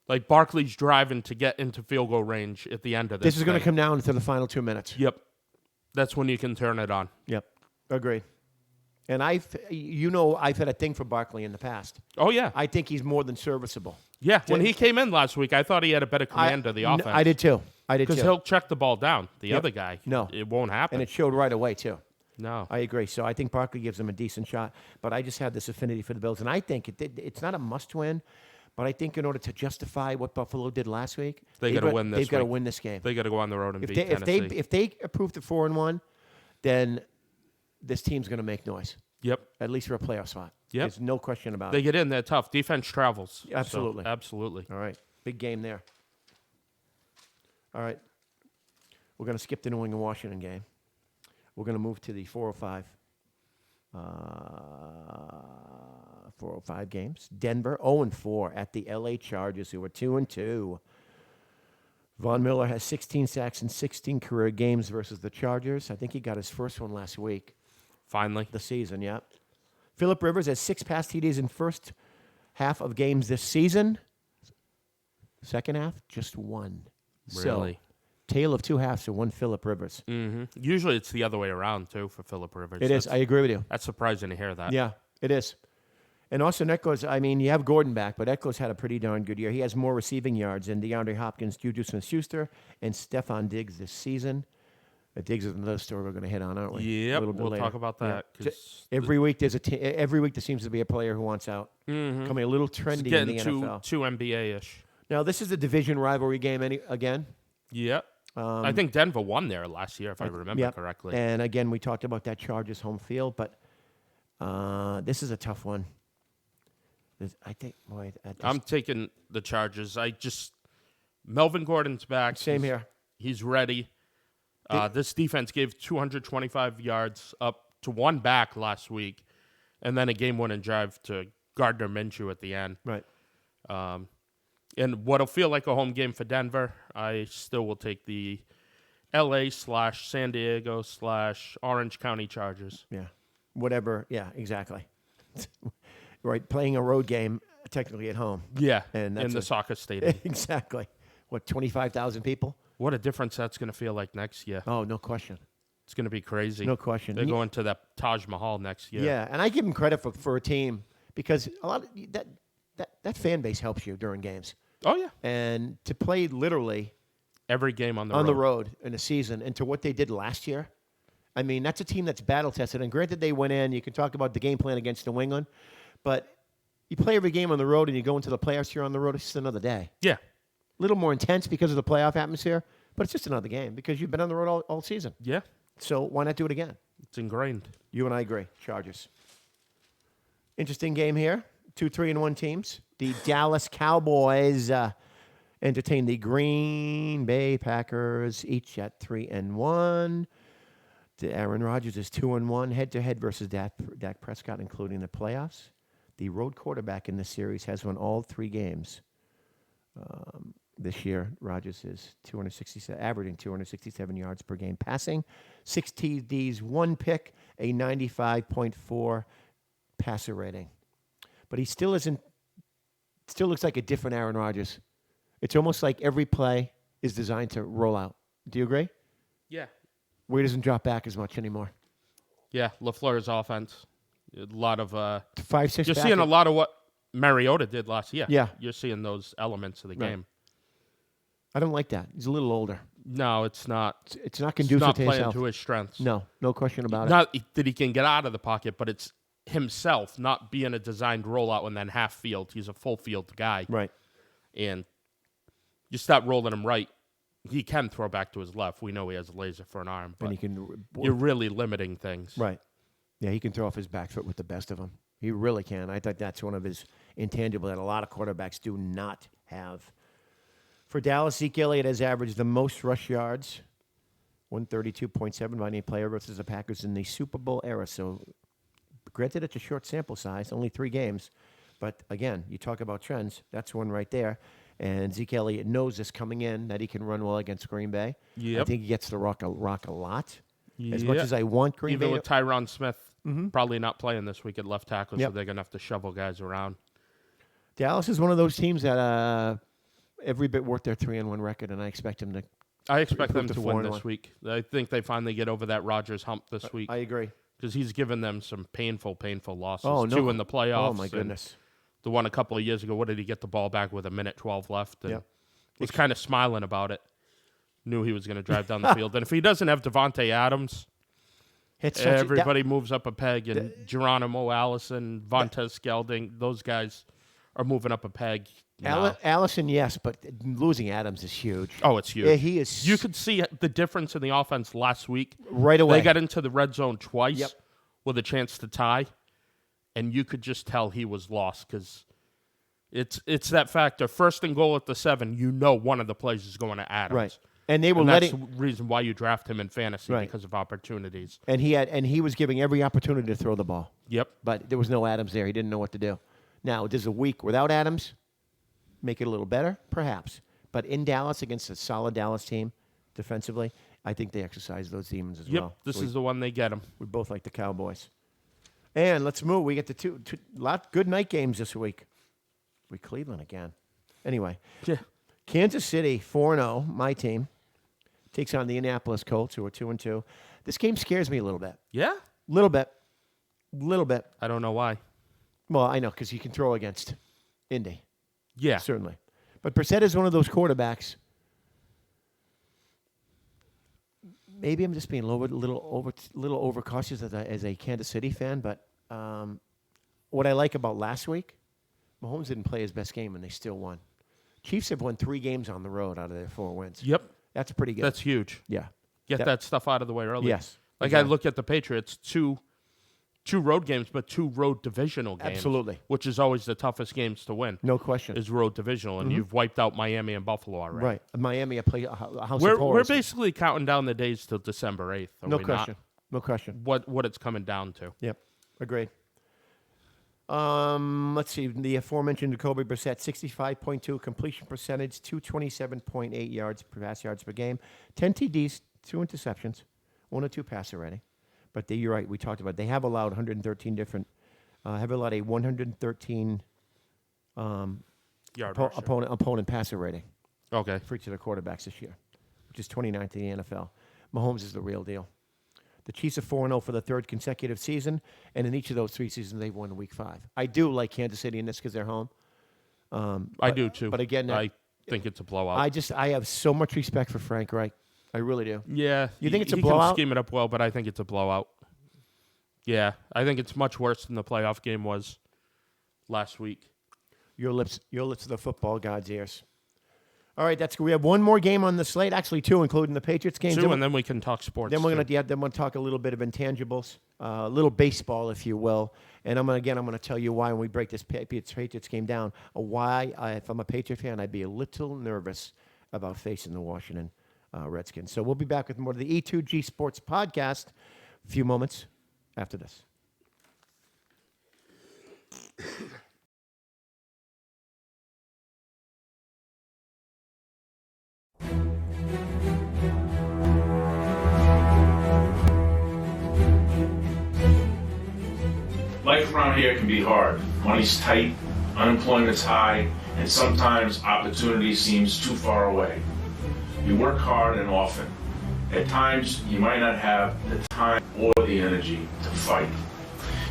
Like Barkley's driving to get into field goal range at the end of this. This is going to thing. come down to the final 2 minutes. Yep. That's when you can turn it on. Yep. Agreed. And I've had a thing for Barkley in the past. Oh, yeah. I think he's more than serviceable. Yeah, when he came in last week, I thought he had a better command of the offense. I did too. Because he'll check the ball down. The Yep. other guy, No. it won't happen. And it showed right away too. No. I agree. So I think Barkley gives them a decent shot. But I just have this affinity for the Bills. And I think it's not a must-win, But I think in order to justify what Buffalo did last week, They gotta win this They've got to week. win this game. They got to go on the road and If beat they Tennessee. if they approve the 4-1, then this team's going to make noise. Yep. At least for a playoff spot. Yep. There's no question about They it. get in, they're tough. Defense travels. So, Absolutely. absolutely. All right. Big game there. All right. We're going to skip the New England Washington game. We're going to move to the 405 games. Denver 0-4 at the LA Chargers, who are 2-2. Von Miller has 16 sacks in 16 career games versus the Chargers. I think he got his first one last week. Finally. The season, yeah. Phillip Rivers has 6 pass TDs in first half of games this season. Second half, just 1. Really? So, tale of 2 halves for one Phillip Rivers. Mm-hmm. Usually it's the other way around, too, for Phillip Rivers. It is. I agree with you. That's surprising to hear that. Yeah, it is. And Austin Eckler's, I mean, you have Gordon back, but Eckler's had a pretty darn good year. He has more receiving yards than DeAndre Hopkins, Juju Smith-Schuster, and Stephon Diggs this season. Diggs is another story we're going to hit on, aren't we? Yep, A little bit we'll later. talk about that. Yeah. 'Cause Every week every week there seems to be a player who wants out. Coming a little trendy in the getting NFL. too NBA-ish. Now, this is a division rivalry game again. Yep. I think Denver won there last year, if I remember Yep. correctly. And again, we talked about that Chargers home field, but this is a tough one. I think, boy, I'm taking the Chargers. Melvin Gordon's back. Same here. He's ready. This defense gave 225 yards up to one back last week, and then a game-winning drive to Gardner Minshew at the end. Right. And what'll feel like a home game for Denver, I still will take the LA/San Diego/Orange County Chargers. Yeah. Whatever. Yeah, exactly. Right. Playing a road game technically at home. Yeah, And that's in the soccer stadium. Exactly. What, 25,000 people? What a difference that's going to feel like next year. Oh, no question. It's going to be crazy. No question. They're going to that Taj Mahal next year. Yeah, and I give him credit for a team because a lot of that fan base helps you during games. Oh, yeah. And to play literally Every game on the road. road in a season and to what they did last year, I mean, that's a team that's battle tested. And granted, they went in. You can talk about the game plan against New England, but you play every game on the road and you go into the playoffs here on the road. It's just another day. Yeah. A little more intense because of the playoff atmosphere, but it's just another game because you've been on the road all season. Yeah. So why not do it again? It's ingrained. You and I agree. Chargers. Interesting game here. 2-3-1 teams. The Dallas Cowboys entertain the Green Bay Packers, each at 3-1. Aaron Rodgers is 2-1 head-to-head versus Dak Prescott, including the playoffs. The road quarterback in this series has won all 3 games. This year, Rodgers is averaging 267 yards per game passing, 6 TDs, 1 pick, a 95.4 passer rating. But he still looks like a different Aaron Rodgers. It's almost like every play is designed to roll out. Do you agree? Yeah. Where he doesn't drop back as much anymore. Yeah, LaFleur's offense. A lot of 5-6 you're back seeing a lot of what Mariota did last year. Yeah. You're seeing those elements of the Right. game. I don't like that. He's a little older. No, it's not. It's not It's conducive not to his playing health. to his strengths. No question about it. Not that he can get out of the pocket, but it's himself not being a designed rollout and then half field. He's a full field guy. Right. And you stop rolling him right, he can throw back to his left. We know he has a laser for an arm, but And he can. you're really limiting things. Right. Yeah, he can throw off his back foot with the best of them. He really can. I thought that's one of his intangible that a lot of quarterbacks do not have. For Dallas, Zeke Elliott has averaged the most rush yards, 132.7 by any player versus the Packers in the Super Bowl era. So, granted, it's a short sample size, only 3 games. But, again, you talk about trends. That's one right there. And Zeke Elliott knows this coming in, that he can run well against Green Bay. Yep. I think he gets the rock a lot. As much Yep. as I want Green Even Bay with to, Tyron Smith probably not playing this week at left tackle, so Yep. they're going to have to shovel guys around. Dallas is one of those teams that every bit worth their 3-1 record, and I expect them to. I expect them Improve to to win 4-1. this week. I think they finally get over that Rodgers hump this week I agree. because he's given them some painful losses. Oh, no. 2 in the playoffs. Oh, my and goodness. The one a couple of years ago, what did he get the ball back with 1:12 left? And Yep. was kind of smiling about it. Knew he was going to drive down the field. And if he doesn't have Devontae Adams, It's such everybody moves up a peg. And Geronimo Allison, Vontez Skelding, those guys are moving up a peg. No. Allison, yes, but losing Adams is huge. Oh, it's huge. Yeah, he is. You could see the difference in the offense last week. Right away. They got into the red zone twice Yep. with a chance to tie, and you could just tell he was lost because it's that factor. First and goal at the 7, one of the plays is going to Adams. Right. And they were That's the reason why you draft him in fantasy, Right. because of opportunities. and he was giving every opportunity to throw the ball. Yep. But there was no Adams there. He didn't know what to do. Now, does a week without Adams make it a little better? Perhaps. But in Dallas, against a solid Dallas team defensively, I think they exercise those demons as Yep. well. This is the one they get him. We both like the Cowboys. And let's move. We get the two good night games this week. We Cleveland again. Anyway, Yeah. Kansas City 4-0, my team, takes on the Indianapolis Colts, who are 2-2. This game scares me a little bit. Yeah? Little bit. I don't know why. Well, I know, because he can throw against Indy, Yeah. certainly. But Brissett is one of those quarterbacks. Maybe I'm just being a little overcautious as a Kansas City fan, but what I like about last week, Mahomes didn't play his best game, and they still won. Chiefs have won 3 games on the road out of their 4 wins. Yep. That's pretty good. That's huge. yeah. Get that stuff out of the way early. Yes, Like exactly. I look at the Patriots, two road games, but 2 road divisional games. Absolutely. Which is always the toughest games to win. No question. Is road divisional, and you've wiped out Miami and Buffalo already. Right. Miami, I play a house We're of horrors. basically counting down the days till December 8th. Are No we question. Not? No question. What it's coming down to. Yep. Agreed. Let's see. The aforementioned Jacoby Brissett, 65.2 completion percentage, 227.8 yards per pass yards per game, 10 TDs, 2 interceptions, 1 or 2 passer rating. But you're right. We talked about it. They have allowed 113 different. Have allowed a 113 Yard opponent passer rating Okay. for each of the quarterbacks this year, which is 29th in the NFL. Mahomes is the real deal. The Chiefs are 4-0 for the 3rd consecutive season, and in each of those 3 seasons, they've won Week 5. I do like Kansas City in this because they're home. I do too. But again, I think it's a blowout. I have so much respect for Frank Reich. I really do. yeah. You think it's a he blowout? can scheme it up well, but I think it's a blowout. Yeah. I think it's much worse than the playoff game was last week. Your lips to the football god's ears. All right, that's good. We have one more game on the slate, actually 2, including the Patriots game. 2, and then we can talk sports. Then we're too. going to talk a little bit of intangibles, a little baseball, if you will. And I'm going to tell you why when we break this Patriots game down, why if I'm a Patriot fan, I'd be a little nervous about facing the Washington Redskins. So we'll be back with more of the E2G Sports Podcast a few moments after this. Life around here can be hard. Money's tight, unemployment's high, and sometimes opportunity seems too far away. You work hard and often. At times, you might not have the time or the energy to fight.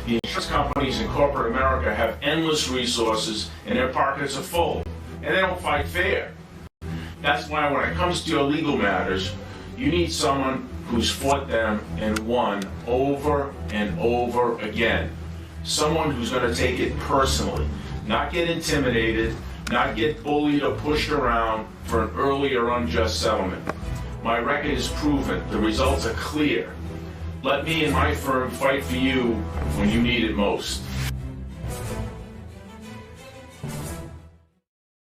The insurance companies in corporate America have endless resources and their pockets are full, and they don't fight fair. That's why when it comes to your legal matters, you need someone who's fought them and won over and over again. Someone who's going to take it personally, not get intimidated, not get bullied or pushed around for an early or unjust settlement. My record is proven. The results are clear. Let me and my firm fight for you when you need it most.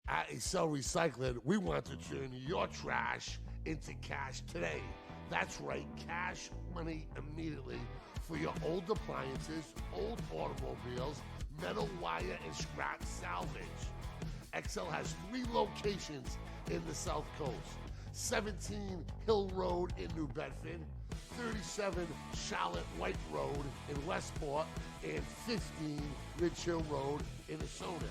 At Excel Recycling, we want to turn your trash into cash today. That's right, cash money immediately for your old appliances, old automobiles, metal wire, and scrap salvage. Excel has 3 locations in the South Coast. 17 Hill Road in New Bedford, 37 Charlotte White Road in Westport, and 15 Ridge Hill Road in Asona.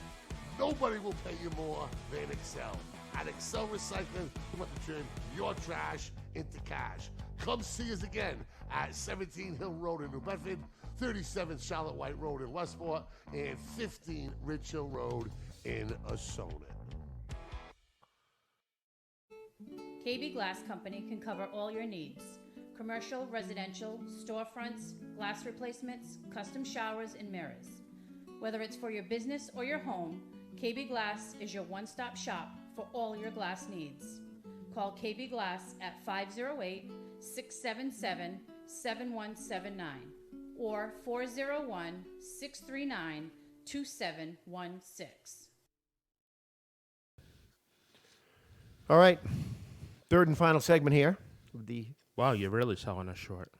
Nobody will pay you more than Excel. At Excel Recycling, we want to turn your trash into cash. Come see us again at 17 Hill Road in New Bedford, 37 Charlotte White Road in Westport, and 15 Ridge Hill Road in Asona. KB Glass Company can cover all your needs. Commercial, residential, storefronts, glass replacements, custom showers, and mirrors. Whether it's for your business or your home, KB Glass is your one-stop shop for all your glass needs. Call KB Glass at 508-677-7179 or 401-639-2716. All right. Third and final segment here. Wow, you're really selling us short.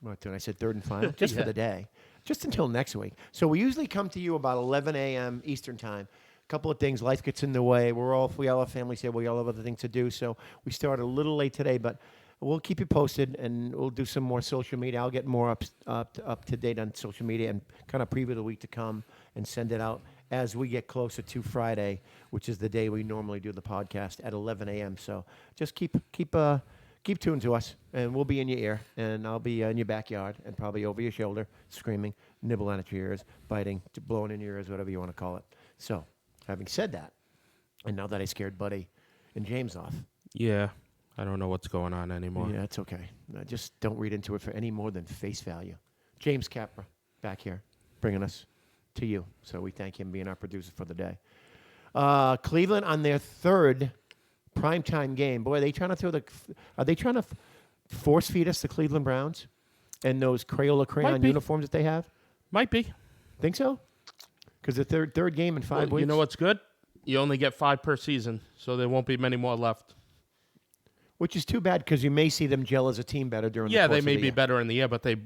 What did I said? Third and final? Just for Yeah. the day. Just until next week. So we usually come to you about 11 a.m. Eastern time. A couple of things. Life gets in the way. We all have families here. We all have other things to do. So we started a little late today, but we'll keep you posted, and we'll do some more social media. I'll get more up to date on social media and kind of preview the week to come and send it out as we get closer to Friday, which is the day we normally do the podcast at 11 a.m. So just keep tuned to us, and we'll be in your ear, and I'll be in your backyard and probably over your shoulder, screaming, nibbling at your ears, biting, blowing in your ears, whatever you want to call it. So, having said that, and now that I scared Buddy and James off, Yeah, I don't know what's going on anymore. yeah, it's okay. Just don't read into it for any more than face value. James Capra, back here, bringing us to you. So we thank him being our producer for the day. Cleveland on their third primetime game. Boy, are they trying to force feed us the Cleveland Browns and those Crayola crayon be. uniforms that they have? Might be. Think so? Because the third game in 5 weeks. You know what's good? You only get 5 per season, so there won't be many more left. Which is too bad because you may see them gel as a team better during the Yeah, course they of may the be year. better in the year, but they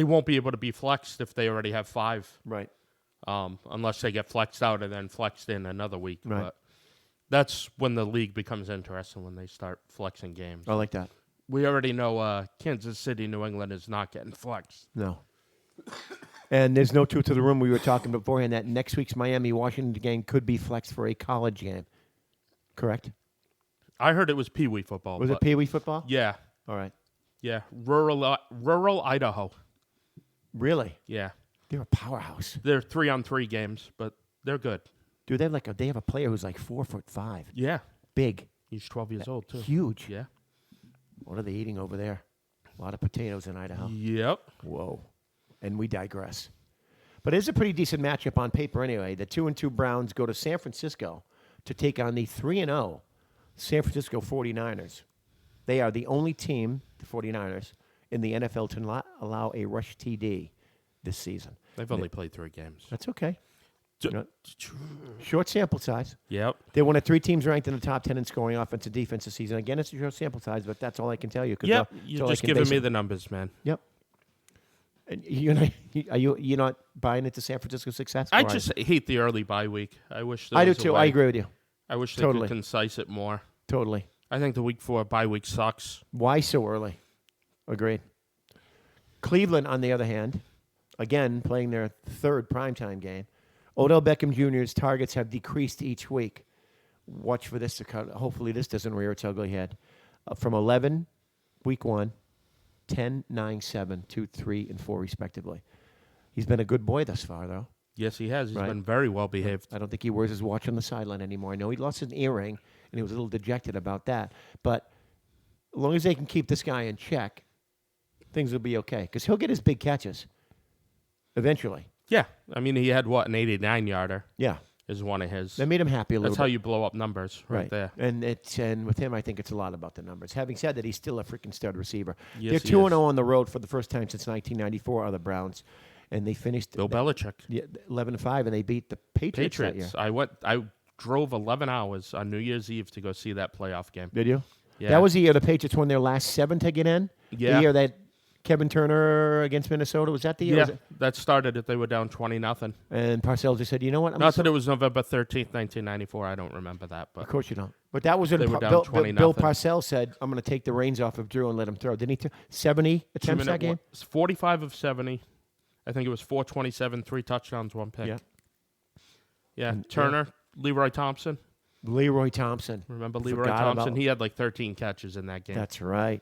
won't be able to be flexed if they already have 5. Right. Unless they get flexed out and then flexed in another week. Right. But that's when the league becomes interesting, when they start flexing games. I like that. We already know Kansas City, New England is not getting flexed. No. And there's no truth to the rumor we were talking beforehand that next week's Miami-Washington game could be flexed for a college game. Correct? I heard it was Pee Wee football. Was it Pee Wee football? Yeah. All right. Yeah. Rural Idaho. Really? Yeah. They're a powerhouse. They're 3-on-3 games, but they're good. Dude, they have a player who's like 4'5", Yeah. big, He's 12 years old, too. huge. Yeah. What are they eating over there? A lot of potatoes in Idaho. Yep. Whoa. And we digress. But it's a pretty decent matchup on paper anyway. The 2-2 Browns go to San Francisco to take on the 3-0 San Francisco 49ers. They are the only team, the 49ers, in the NFL to not allow a rush TD this season. They've only played 3 games. That's okay. You know, short sample size. Yep. They won at 3 teams ranked in the top 10 in scoring offensive defense this season. Again, it's a short sample size, but that's all I can tell you. Yep. That's You're all I just can giving base me it. the numbers, man. Yep. And you're not buying into San Francisco's success? I Or just hate the early bye week. I wish there I do was a too. way. I agree with you. I wish they Totally. could concise it more. Totally. I think the week 4 bye week sucks. Why so early? Agreed. Cleveland, on the other hand, again, playing their third primetime game. Odell Beckham Jr.'s targets have decreased each week. Watch for this to cut. Hopefully this doesn't rear its ugly head. From 11, week 1, 10, 9, 7, 2, 3, and 4, respectively. He's been a good boy thus far, though. Yes, he has. He's Right. been very well behaved. I don't think he wears his watch on the sideline anymore. I know he lost an earring, and he was a little dejected about that. But as long as they can keep this guy in check, things will be okay. Because he'll get his big catches eventually. Yeah. I mean, he had, what, an 89-yarder Yeah. is one of his. That made him happy a little That's bit. how you blow up numbers right there. And with him, I think it's a lot about the numbers. Having said that, he's still a freaking stud receiver. Yes, They're he 2-0 is. on the road for the first time since 1994 are the Browns. And they finished Bill Belichick. 11-5, and they beat the Patriots that year. Patriots. I drove 11 hours on New Year's Eve to go see that playoff game. Did you? Yeah. That was the year the Patriots won their last 7 to get in? Yeah. The year that Kevin Turner against Minnesota, was that the year? Yeah, Was it- that started it. They were down 20-0. And Parcells just said, you know what? Not that it was November 13th, 1994. I don't remember that. Of But course you don't. But that was when They were down Bill 20-0. Parcells said, I'm going to take the reins off of Drew and let him throw. Didn't he throw 70 attempts that game? 45 of 70. I think it was 427, 3 touchdowns, 1 pick. Yeah. Yeah, Turner, Leroy Thompson. Leroy Thompson. Remember Leroy Forgot Thompson? about- He had like 13 catches in that game. That's right.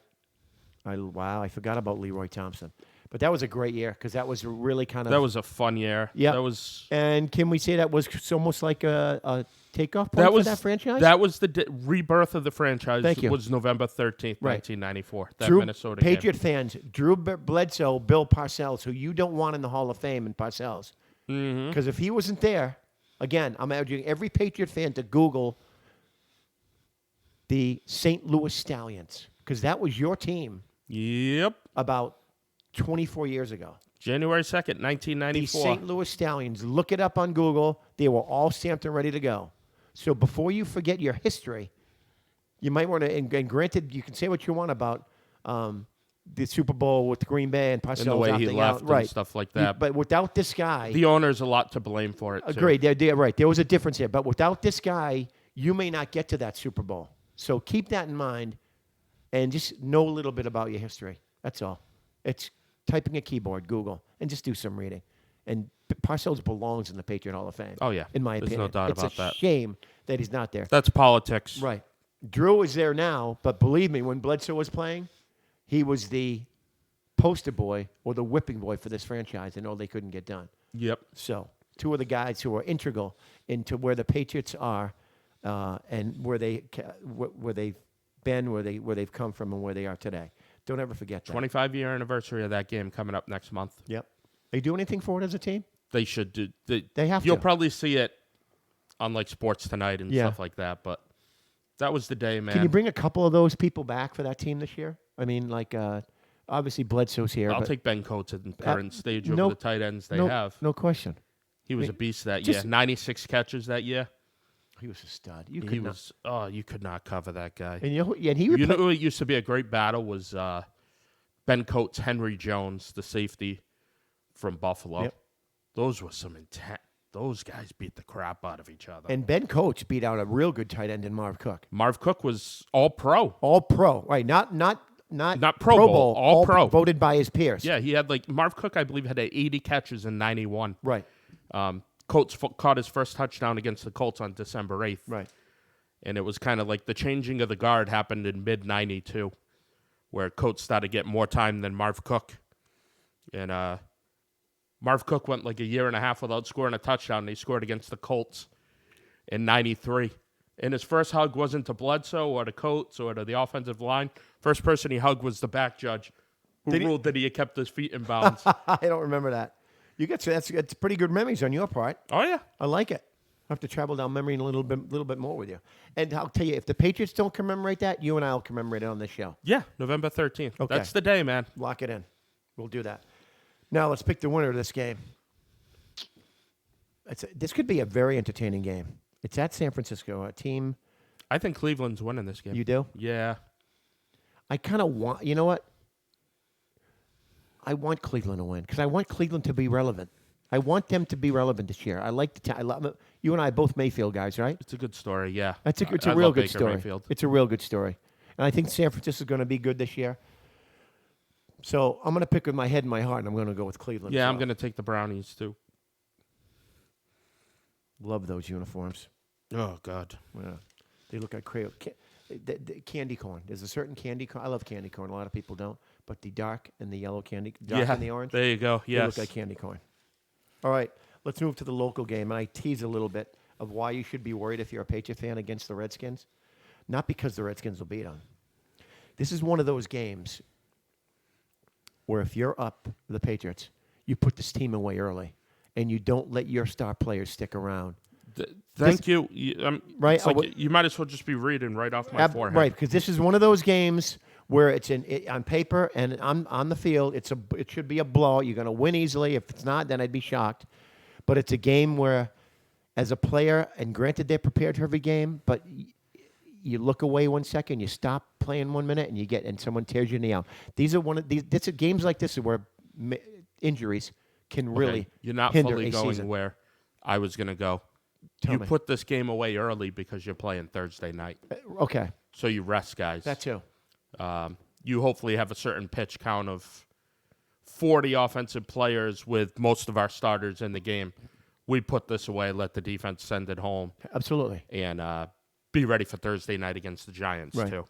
I forgot about Leroy Thompson. But that was a great year because that was really kind of. That was a fun year. Yeah. That was And can we say that was almost like a takeoff point for that franchise? That was the rebirth of the franchise. Thank you. Was November 13th, Right. 1994. That Drew, Minnesota Patriot game. fans, Drew Bledsoe, Bill Parcells, who you don't want in the Hall of Fame, and Parcells. Mm-hmm. Because if he wasn't there, Again, I'm urging every Patriot fan to Google the St. Louis Stallions, because that was your team Yep. about 24 years ago. January 2nd, The 1994. St. Louis Stallions. Look it up on Google. They were all stamped and ready to go. So before you forget your history, you might want to, and granted, you can say what you want about the Super Bowl with Green Bay and Parcells And the way he opting left out. Right. and stuff like that. But without this guy, The owner's a lot to blame for it, too. agreed. They're right. There was a difference here. But without this guy, you may not get to that Super Bowl. So keep that in mind and just know a little bit about your history. That's all. It's typing a keyboard, Google, and just do some reading. And Parcells belongs in the Patriot Hall of Fame. Oh, yeah. In my There's opinion. no doubt it's about a that. shame that he's not there. That's politics. Right. Drew is there now, but believe me, when Bledsoe was playing, he was the poster boy or the whipping boy for this franchise and all they couldn't get done. Yep. So, two of the guys who are integral into where the Patriots are and where they've been, where they've come from, and where they are today. Don't ever forget that. 25-year anniversary of that game coming up next month. Yep. They do anything for it as a team? They should do. They have You'll to. probably see it on like Sports Tonight and Yeah. stuff like that. But that was the day, man. Can you bring a couple of those people back for that team this year? I mean, like obviously Bledsoe's here. I'll but take Ben Coates in current stage over no- the tight ends they no, have. No question. He was a beast that just- year. 96 catches that year. He was a stud. You could not cover that guy. And he You know who used to be a great battle was Ben Coates, Henry Jones, the safety from Buffalo. Yep. Those were some intense. Those guys beat the crap out of each other. And Ben Coates beat out a real good tight end in Marv Cook. Marv Cook was all pro. All pro, right? Not Pro Bowl, all pro. voted by his peers. Yeah, he had Marv Cook, I believe, had 80 catches in 91. Right. Coates caught his first touchdown against the Colts on December 8th. Right. And it was kind of like the changing of the guard happened in mid-92, where Coates started getting more time than Marv Cook. And Marv Cook went like a year and a half without scoring a touchdown, and he scored against the Colts in 93. And his first hug wasn't to Bledsoe or to Coates or to the offensive line. First person he hugged was the back judge, who ruled that he had kept his feet in bounds. I don't remember that. You get that's pretty good memories on your part. Oh, yeah. I like it. I have to travel down memory a little bit more with you. And I'll tell you, if the Patriots don't commemorate that, you and I will commemorate it on this show. Yeah, November 13th. Okay. That's the day, man. Lock it in. We'll do that. Now let's pick the winner of this game. This could be a very entertaining game. It's at San Francisco, a team. I think Cleveland's winning this game. You do? Yeah. I kind of want, you know what? I want Cleveland to win because I want Cleveland to be relevant. I want them to be relevant this year. I like the I love you and I are both Mayfield guys, right? It's a good story, yeah. It's a I real love good Baker story. Mayfield. It's a real good story. And I think San Francisco is going to be good this year. So I'm going to pick with my head and my heart, and I'm going to go with Cleveland. Yeah, So I'm going to take the Brownies, too. love those uniforms. Oh, God. Yeah. They look like candy corn. There's a certain candy corn. I love candy corn. A lot of people don't. But the dark and the yellow dark and the orange, there you go. they Yes. look like candy corn. All right, let's move to the local game. And I tease a little bit of why you should be worried if you're a Patriot fan against the Redskins. Not because the Redskins will beat them. This is one of those games where if you're up the Patriots, you put this team away early, and you don't let your star players stick around. Thank you. Right, It's like you might as well just be reading right off my forehead. Right, because this is one of those games where it's on paper and on the field. It should be a blowout. You're going to win easily. If it's not, then I'd be shocked. But it's a game where, as a player, and granted they're prepared for every game, but you look away 1 second, you stop playing 1 minute, and someone tears your knee out. These are games like this where injuries can really You're not hinder fully a going season. where I was going to go. Tell You me. put this game away early because you're playing Thursday night. Okay, So you rest guys. that too. You hopefully have a certain pitch count of 40 offensive players with most of our starters in the game. We put this away, let the defense send it home, Absolutely. and be ready for Thursday night against the Giants, Right. too.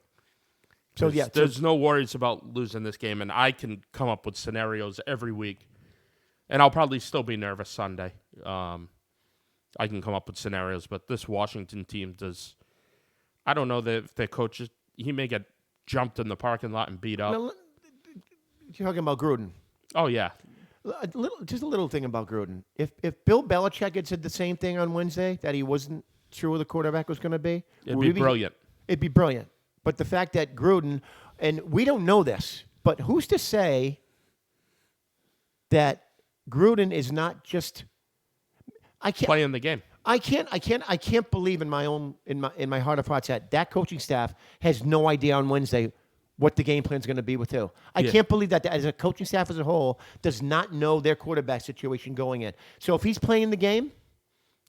So yeah, There's no worries about losing this game, and I can come up with scenarios every week, and I'll probably still be nervous Sunday. I can come up with scenarios, but this Washington team does. I don't know that if their coach he may get jumped in the parking lot and beat up. Now, you're talking about Gruden. Oh yeah, Just a little thing about Gruden. If Bill Belichick had said the same thing on Wednesday, that he wasn't sure who the quarterback was going to be, It'd be brilliant. It'd be brilliant. But the fact that Gruden, and we don't know this, but who's to say that Gruden is not just Playing the game. I can't believe in my heart of hearts that coaching staff has no idea on Wednesday what the game plan is going to be with who. I can't believe that as a coaching staff as a whole does not know their quarterback situation going in. So if he's playing the game,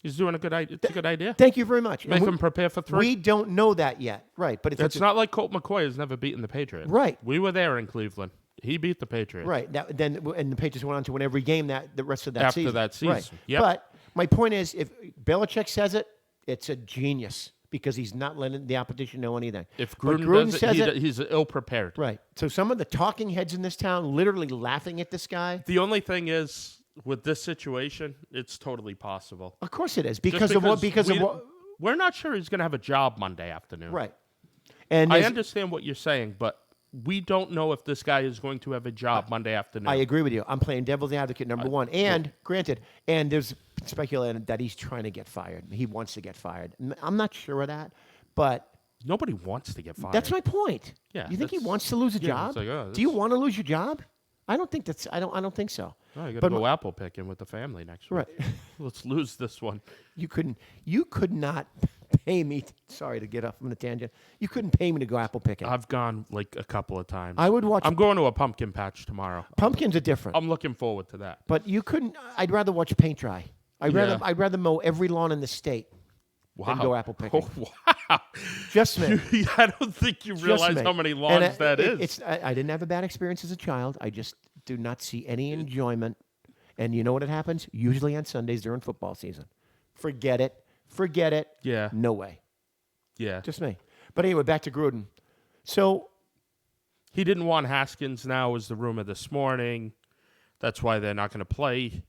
he's doing a good idea. It's a good idea. Thank you very much. Make him prepare for 3. We don't know that yet, right? But it's not like Colt McCoy has never beaten the Patriots. Right. We were there in Cleveland. He beat the Patriots. Right. And the Patriots went on to win every game the rest of that season. After that season. Right. Yep. But my point is, if Belichick says it, it's a genius because he's not letting the opposition know anything. If But Gruden says it, he's ill-prepared. right. So some of the talking heads in this town literally laughing at this guy. The only thing is, with this situation, it's totally possible. Of course it is Just because of what. We're not sure he's going to have a job Monday afternoon. Right. And I understand what you're saying, but we don't know if this guy is going to have a job Monday afternoon. I agree with you. I'm playing devil's advocate, number one. And granted, and there's speculated that he's trying to get fired. He wants to get fired. I'm not sure of that, but Nobody wants to get fired. that's my point. Yeah, You think he that's- wants to lose a yeah, job? it's like, oh, Do you this- want to lose your job? I don't think that's. I don't think so. Oh, you got But to go apple picking with the family next week. Right. Let's lose this one. You could not pay me. Sorry to get off on a tangent. You couldn't pay me to go apple picking. I've gone like a couple of times. I would watch. I'm going to a pumpkin patch tomorrow. Pumpkins are different. I'm looking forward to that. But you couldn't. I'd rather watch paint dry. I'd Yeah. rather mow every lawn in the state Wow. than go apple picking. Oh, wow. Just me. I don't think you Just realize me. how many And lawns that is. I didn't have a bad experience as a child. I just do not see any enjoyment. And you know what happens? Usually on Sundays during football season. Forget it. Forget it. Yeah. No way. Yeah. Just me. But anyway, back to Gruden. So He didn't want Haskins now, was the rumor this morning. That's why they're not going to play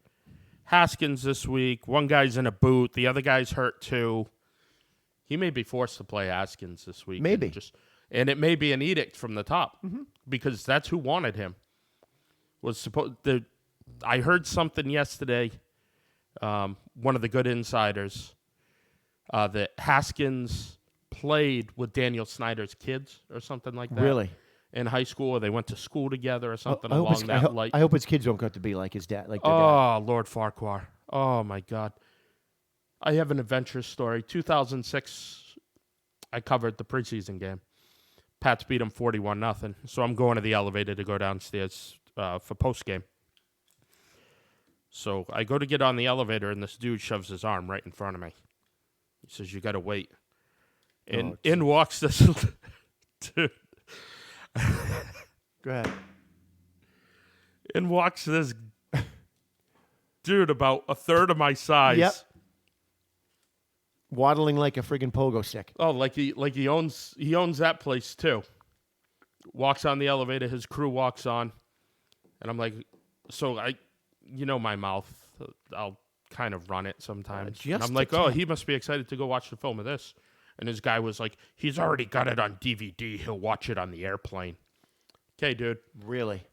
Haskins this week. One guy's in a boot. The other guy's hurt too. He may be forced to play Haskins this week. Maybe. And it may be an edict from the top because that's who wanted him. I heard something yesterday, one of the good insiders, that Haskins played with Daniel Snyder's kids or something like that. Really? In high school, or they went to school together or something I hope along his- that light. I hope his kids don't get to be like his dad. Like their dad. Oh, Lord Farquhar. Oh, my God. I have an adventurous story. 2006, I covered the preseason game. Pats beat them 41-0. So I'm going to the elevator to go downstairs for postgame. So I go to get on the elevator, and this dude shoves his arm right in front of me. He says, "You got to wait." And in walks this dude. Go ahead. In walks this dude about a third of my size. Yep. Waddling like a friggin' pogo stick. Oh, like he owns that place too. Walks on the elevator, his crew walks on, and I'm like, my mouth, I'll kind of run it sometimes. And just I'm like, a oh, tad. he must be excited to go watch the film of this. And his guy was like, he's already got it on DVD. He'll watch it on the airplane. Okay, dude, Really?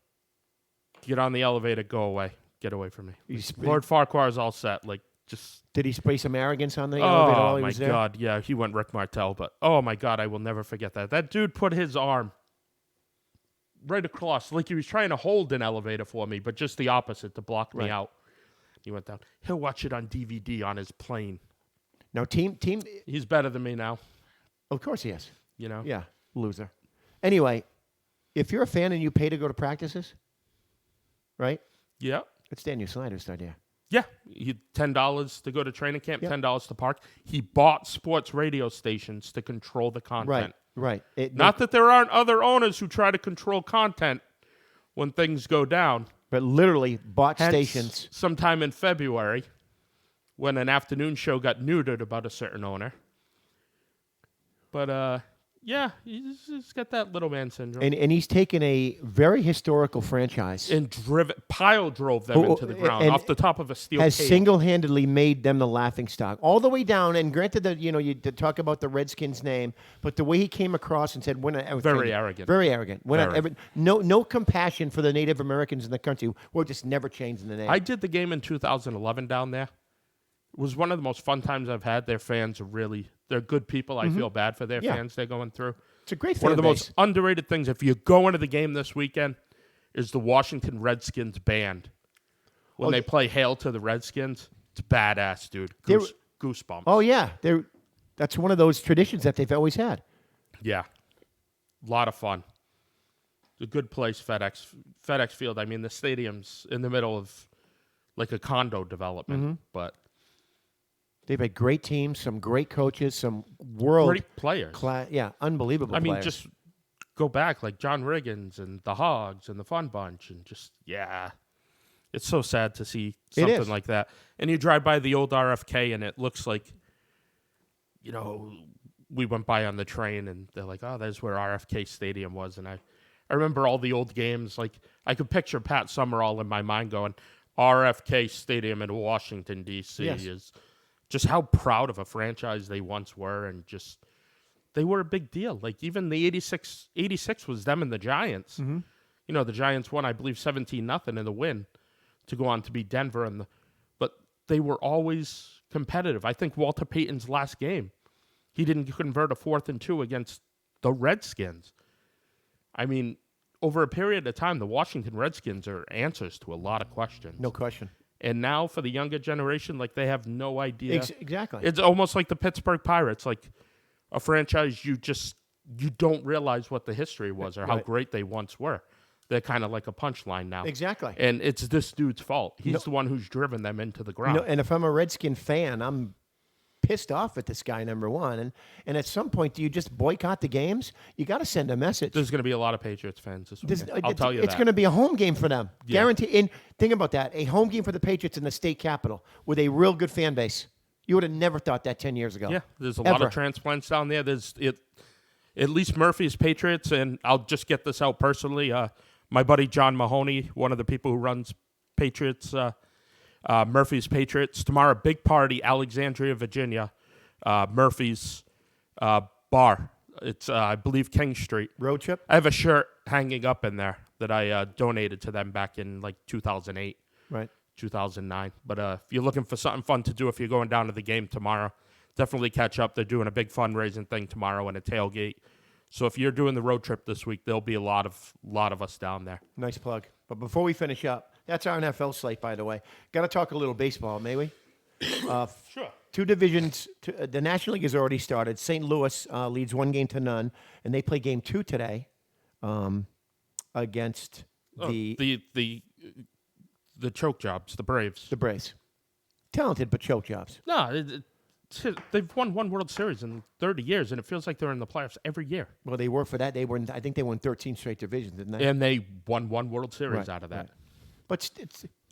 get on the elevator, go away, get away from me. He's- Lord Farquhar's all set. Like, just Did he spray some arrogance on the elevator while oh he my was there? God, yeah, he went Rick Martel, but oh my God, I will never forget that. That dude put his arm right across, like he was trying to hold an elevator for me, but just the opposite to block me Right. out. He went down. He'll watch it on DVD on his plane. Now, team. He's better than me now, Of course he is. you know? Yeah, loser. Anyway, if you're a fan and you pay to go to practices, right? Yeah. It's Daniel Snyder's idea. Yeah. He $10 to go to training camp, Yep. $10 to park. He bought sports radio stations to control the content. Right. Not that there aren't other owners who try to control content when things go down. but literally bought Hence, stations. sometime in February, when an afternoon show got neutered about a certain owner. But Yeah, he's got that little man syndrome. And he's taken a very historical franchise. And pile drove them into the ground and off the top of a steel has cage. single-handedly made them the laughingstock all the way down. And granted that you to talk about the Redskins name, but the way he came across and said, Very arrogant. very arrogant. Very. No compassion for the Native Americans in the country. We're just never changing the name. I did the game in 2011 down there. It was one of the most fun times I've had. Their fans are they're good people. I feel bad for their fans they're going through. It's a great fan One of the base. most underrated things, if you go into the game this weekend, is the Washington Redskins band. When they play Hail to the Redskins, it's badass, dude. Goosebumps. Oh yeah, that's one of those traditions that they've always had. Yeah. A lot of fun. It's a good place, FedEx Field. I mean, the stadium's in the middle of like a condo development, but They've had great teams, some great coaches, some world great players. Unbelievable. I mean, players. just go back like John Riggins and the Hogs and the Fun Bunch and it's so sad to see something like that. And you drive by the old RFK and it looks like, we went by on the train and they're like, oh, that's where RFK Stadium was. And I remember all the old games. Like I could picture Pat Summerall in my mind going, RFK Stadium in Washington, D.C. is just how proud of a franchise they once were, and just they were a big deal. Like even the 86 was them and the Giants. The Giants won, I believe, 17-0 in the win to go on to beat Denver, but they were always competitive. I think Walter Payton's last game, he didn't convert a 4th and 2 against the Redskins. I mean, over a period of time, the Washington Redskins are answers to a lot of questions. No question. And now for the younger generation, like they have no idea. Exactly. It's almost like the Pittsburgh Pirates, like a franchise you don't realize what the history was or how great they once were. They're kind of like a punchline now. Exactly. And it's this dude's fault. He's the one who's driven them into the ground. And if I'm a Redskin fan, I'm pissed off at this guy, number one. And at some point, do you just boycott the games? You got to send a message. There's going to be a lot of Patriots fans this weekend. I'll tell you it's that. going to be a home game for them. Yeah. Guaranteed. And think about that. A home game for the Patriots in the state capital with a real good fan base. You would have never thought that 10 years ago. Yeah, there's a lot of transplants down there. At least Murphy's Patriots, and I'll just get this out personally. My buddy John Mahoney, one of the people who runs Patriots, Murphy's Patriots, tomorrow, big party, Alexandria, Virginia, Murphy's bar. It's, I believe, King Street. Road trip? I have a shirt hanging up in there that I donated to them back in like 2008. Right. 2009. But if you're looking for something fun to do, if you're going down to the game tomorrow, definitely catch up. They're doing a big fundraising thing tomorrow and a tailgate. So if you're doing the road trip this week, there'll be a lot of us down there. Nice plug. But before we finish up, that's our NFL slate, by the way. Got to talk a little baseball, may we? Sure. Two divisions. The National League has already started. St. Louis leads 1-0, and they play game 2 today against the choke jobs, the Braves. The Braves. Talented, but choke jobs. No, they've won one World Series in 30 years, and it feels like they're in the playoffs every year. Well, they were for that. I think they won 13 straight divisions, didn't they? And they won one World Series out of that. Right. But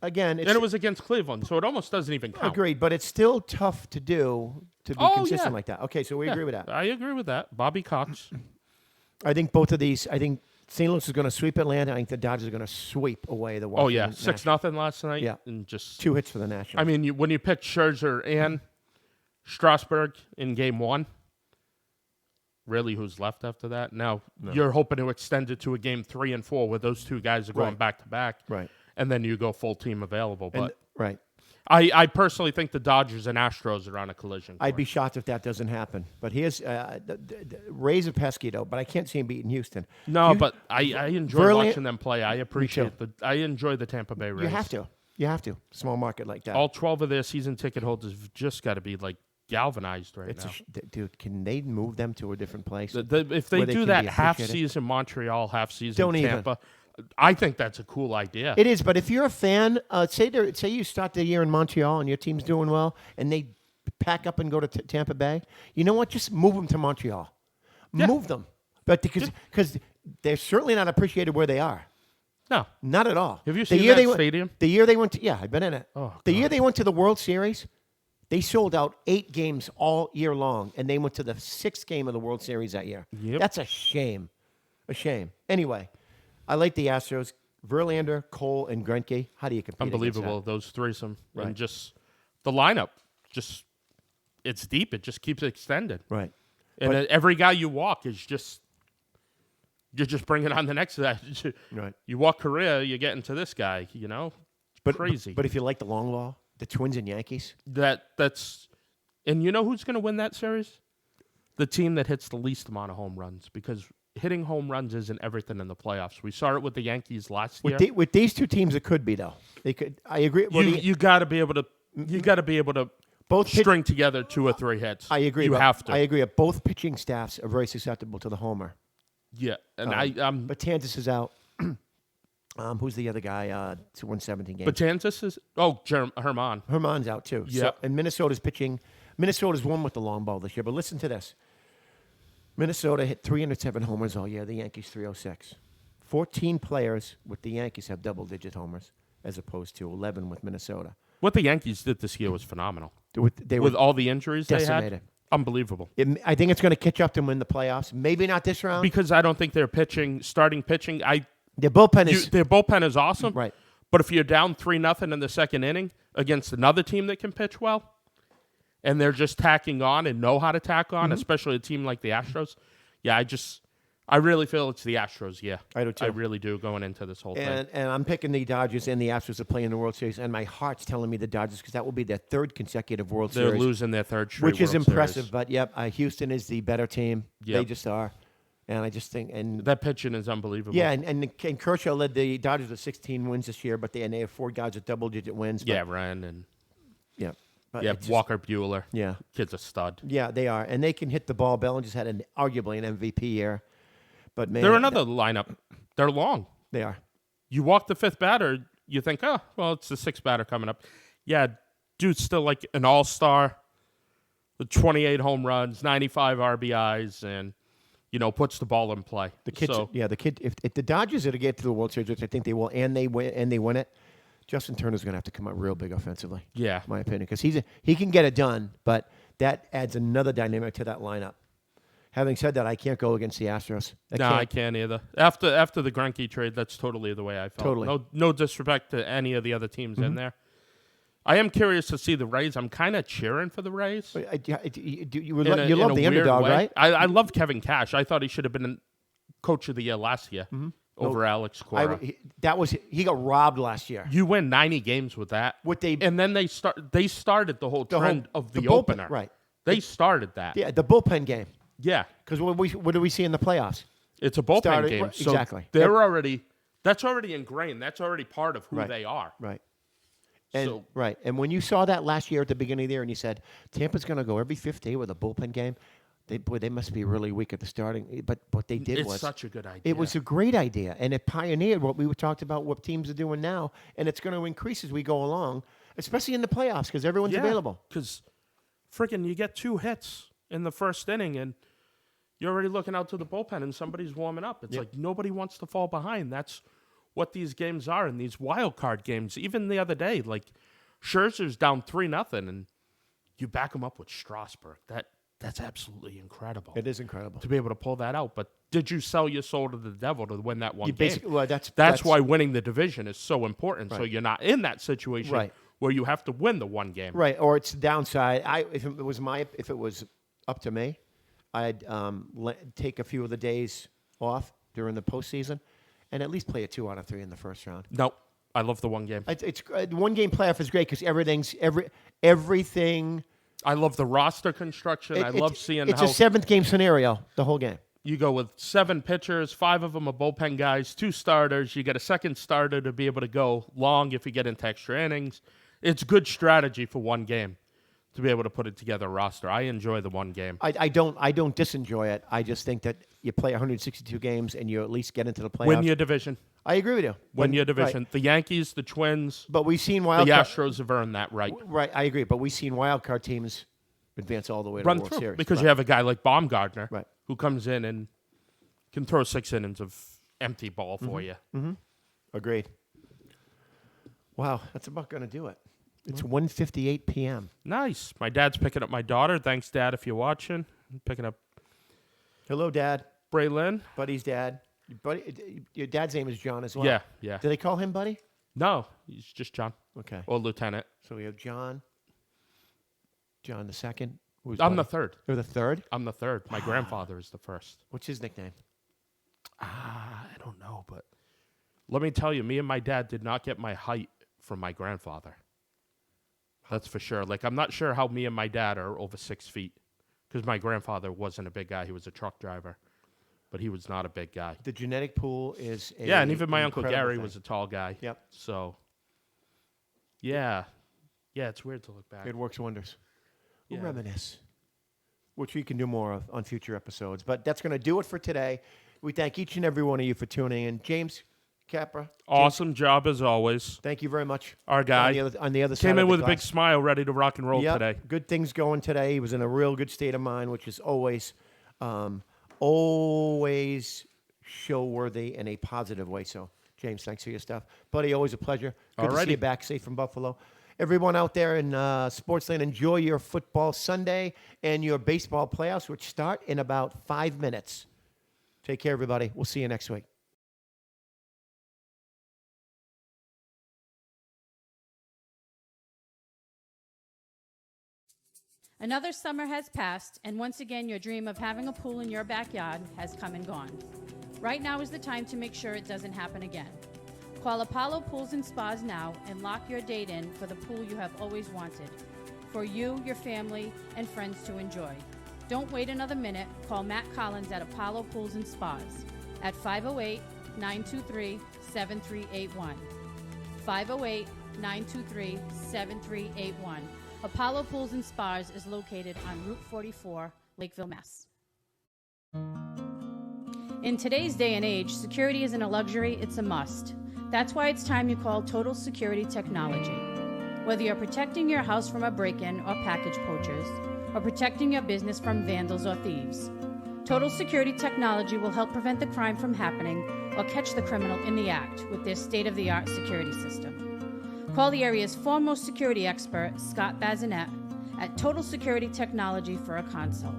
again, and it was against Cleveland, so it almost doesn't even count. Agreed, but it's still tough to do to be consistent like that. Okay, so we agree with that. I agree with that. Bobby Cox. I think both of these. I think St. Louis is going to sweep Atlanta. I think the Dodgers are going to sweep away the Washington. 6-0 last night. Yeah, and just 2 hits for the Nationals. I mean, when you pick Scherzer and Strasburg in Game 1, really, who's left after that? Now you're hoping to extend it to a Game 3 and 4 where those two guys are going back to back, right? And then you go full team available. But right. I personally think the Dodgers and Astros are on a collision course. I'd be shocked if that doesn't happen. But here's the Rays are pesky though. But I can't see him beating Houston. No, but I enjoy watching them play. I appreciate I enjoy the Tampa Bay Rays. You have to. Small market like that. All 12 of their season ticket holders have just got to be like galvanized right now. Dude, can they move them to a different place? If they do that half season Montreal, half season Tampa, I think that's a cool idea. It is, but if you're a fan, say you start the year in Montreal and your team's doing well, and they pack up and go to Tampa Bay, you know what? Just move them to Montreal. Yeah. Move them, but because they're certainly not appreciated where they are. No, not at all. Have you seen that stadium? The year they went to, I've been in it. Oh, the year they went to the World Series, They sold out 8 games all year long, and they went to the 6th game of the World Series that year. Yep. That's a shame. A shame. Anyway, I like the Astros. Verlander, Cole, and Greinke. How do you compete Unbelievable, against those threesome. Right. And just the lineup, just it's deep. It just keeps extended. that? Right. And every guy you walk is just, you're just bringing on the next guy. Right. You walk Korea, you get into this guy, Crazy. But if you like the long ball, the Twins and Yankees. That's, and you know who's going to win that series? The team that hits the least amount of home runs, because hitting home runs isn't everything in the playoffs. We saw it with the Yankees last year. With these two teams, it could be though. They could. I agree. Well, You got to be able to. You got to be able to both string together 2 or 3 hits. I agree. You have to. I agree. Both pitching staffs are very susceptible to the homer. Yeah, and But Tantis is out. Who's the other guy? To win 17 games. But Kansas is Herman. Herman's out too. Yeah. So, and Minnesota's pitching. Minnesota's won with the long ball this year. But listen to this. Minnesota hit 307 homers all year. The Yankees 306. 14 players with the Yankees have double-digit homers, as opposed to 11 with Minnesota. What the Yankees did this year was phenomenal. They With were all the injuries they decimated. had, unbelievable. I think it's going to catch up to them in the playoffs. Maybe not this round. Because I don't think they're starting pitching. Their bullpen is Their bullpen is awesome. right. But if you're down 3-0 in the second inning against another team that can pitch well, and they're just tacking on and know how to tack on, especially a team like the Astros, I really feel it's the Astros. Yeah, I do too. I really do going into this whole thing. And I'm picking the Dodgers and the Astros to play in the World Series, and my heart's telling me the Dodgers because that will be their 3rd consecutive World They're Series. losing their 3rd straight, which is World impressive. Series. But yep, Houston is the better team. Yep. They just are, and I just think That pitching is unbelievable. yeah, and Kershaw led the Dodgers with 16 wins this year, but they have 4 guys with double-digit wins. But, Yeah, Ryan and yeah, but yeah, it's just- Walker Bueller. Yeah, Kid's a stud. yeah, they are, and they can hit the ball. Bellinger just had arguably an MVP year, but man, They're another lineup. They're long. They are. You walk the 5th batter, you think, oh, well, it's the 6th batter coming up. Yeah, dude's still like an all-star with 28 home runs, 95 RBIs, and, puts the ball in play. The kid, So, yeah, the kid. If the Dodgers are to get to the World Series, which I think they will, and they win it, Justin Turner's going to have to come out real big offensively. yeah. In my opinion, because he can get it done, but that adds another dynamic to that lineup. Having said that, I can't go against the Astros. I can't either. After the Greinke trade, that's totally the way I felt. Totally. No disrespect to any of the other teams in there. I am curious to see the Rays. I'm kind of cheering for the Rays. You love in a the weird underdog, way. right? I love Kevin Cash. I thought he should have been Coach of the Year last year over Alex Cora. He got robbed last year. You win 90 games with that. And then they started the whole trend of the bullpen, opener. right? They started that. Yeah, the bullpen game. Yeah. Because what do we see in the playoffs? It's a bullpen Started- game. right, So exactly. that's already ingrained. That's already part of who they are. Right. And So- right. And when you saw that last year at the beginning of the year, and you said Tampa's going to go every 5th day with a bullpen game, they must be really weak at the starting. But what they did It's was such a good idea. it was a great idea, and it pioneered what we talked about, what teams are doing now, and it's going to increase as we go along, especially in the playoffs because everyone's available. Because freaking you get 2 hits in the first inning, and you're already looking out to the bullpen, and somebody's warming up. It's like nobody wants to fall behind. That's what these games are, and these wild card games. Even the other day, like Scherzer's down 3-0, and you back him up with Strasburg. That's absolutely incredible. It is incredible. To be able to pull that out. But did you sell your soul to the devil to win that one game? Well, That's why winning the division is so important. So Right. you're not in that situation Right. where you have to win the one game. Right, or it's downside. If it was up to me, I'd take a few of the days off during the postseason, and at least play a 2 out of 3 in the first round. No, I love the one game. It's one game playoff is great because everything. I love the roster construction. I love seeing it's how a 7th game scenario the whole game. you go with 7 pitchers, 5 of them are bullpen guys, 2 starters. You get a second starter to be able to go long if you get into extra innings. It's good strategy for one game to be able to put it together a roster. I enjoy the one game. I don't disenjoy it. I just think that you play 162 games and you at least get into the playoffs. Win your division. I agree with you. Win your division. Right. The Yankees, the Twins, But we've seen the wild card. Astros have earned that right. Right, I agree. But we've seen wild card teams advance all the way to Run the World through Series. because Right. you have a guy like Baumgartner Right. who comes in and can throw 6 innings of empty ball for you. Agreed. Wow, that's about going to do it. It's 1:58 p.m. Nice. My dad's picking up my daughter. Thanks, Dad, if you're watching. Picking up Hello, Dad. Braylon. Buddy's dad. Your dad's name is John as well? Yeah, yeah. Do they call him Buddy? No, he's just John Okay. or Lieutenant. So we have John the second. Who's I'm the Buddy? third. You're the third? I'm the third. My grandfather is the first. What's his nickname? I don't know, but let me tell you, me and my dad did not get my height from my grandfather. That's for sure. Like, I'm not sure how me and my dad are over 6 feet because my grandfather wasn't a big guy. He was a truck driver, but he was not a big guy. The genetic pool is Yeah, and even my Uncle incredible Gary thing. was a tall guy. Yep. So, yeah. Yeah, it's weird to look back. It works wonders. We'll Yeah. reminisce, which we can do more of on future episodes. But that's going to do it for today. We thank each and every one of you for tuning in. James Capra. Awesome job as always. Thank you very much. Our guy on the other side came of in the with a big glass. smile, ready to rock and roll Yep, today. good things going today. He was in a real good state of mind, which is always show worthy in a positive way. So, James, thanks for your stuff. Buddy, always a pleasure. Good to see Alrighty. you back safe from Buffalo. Everyone out there in Sportsland, enjoy your football Sunday and your baseball playoffs, which start in about 5 minutes. Take care, everybody. We'll see you next week. Another summer has passed, and once again, your dream of having a pool in your backyard has come and gone. Right now is the time to make sure it doesn't happen again. Call Apollo Pools and Spas now and lock your date in for the pool you have always wanted, for you, your family, and friends to enjoy. Don't wait another minute. Call Matt Collins at Apollo Pools and Spas at 508-923-7381. 508-923-7381. Apollo Pools and Spas is located on Route 44, Lakeville, Mass. In today's day and age, security isn't a luxury, it's a must. That's why it's time you call Total Security Technology. Whether you're protecting your house from a break-in or package poachers, or protecting your business from vandals or thieves, Total Security Technology will help prevent the crime from happening or catch the criminal in the act with their state-of-the-art security system. Call the area's foremost security expert, Scott Bazinet, at Total Security Technology for a consult.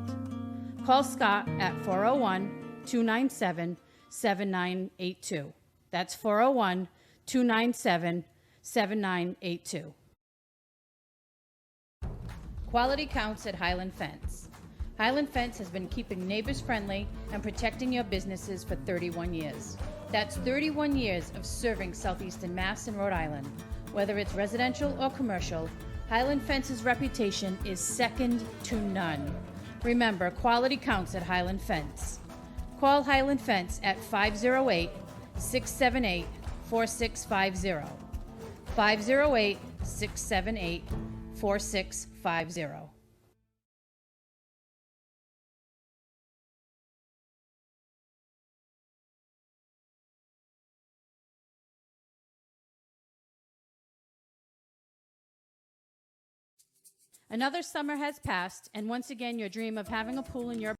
Call Scott at 401-297-7982. That's 401-297-7982. Quality counts at Highland Fence. Highland Fence has been keeping neighbors friendly and protecting your businesses for 31 years. That's 31 years of serving Southeastern Mass and Rhode Island. Whether it's residential or commercial, Highland Fence's reputation is second to none. Remember, quality counts at Highland Fence. Call Highland Fence at 508-678-4650. 508-678-4650. Another summer has passed, and once again, your dream of having a pool in your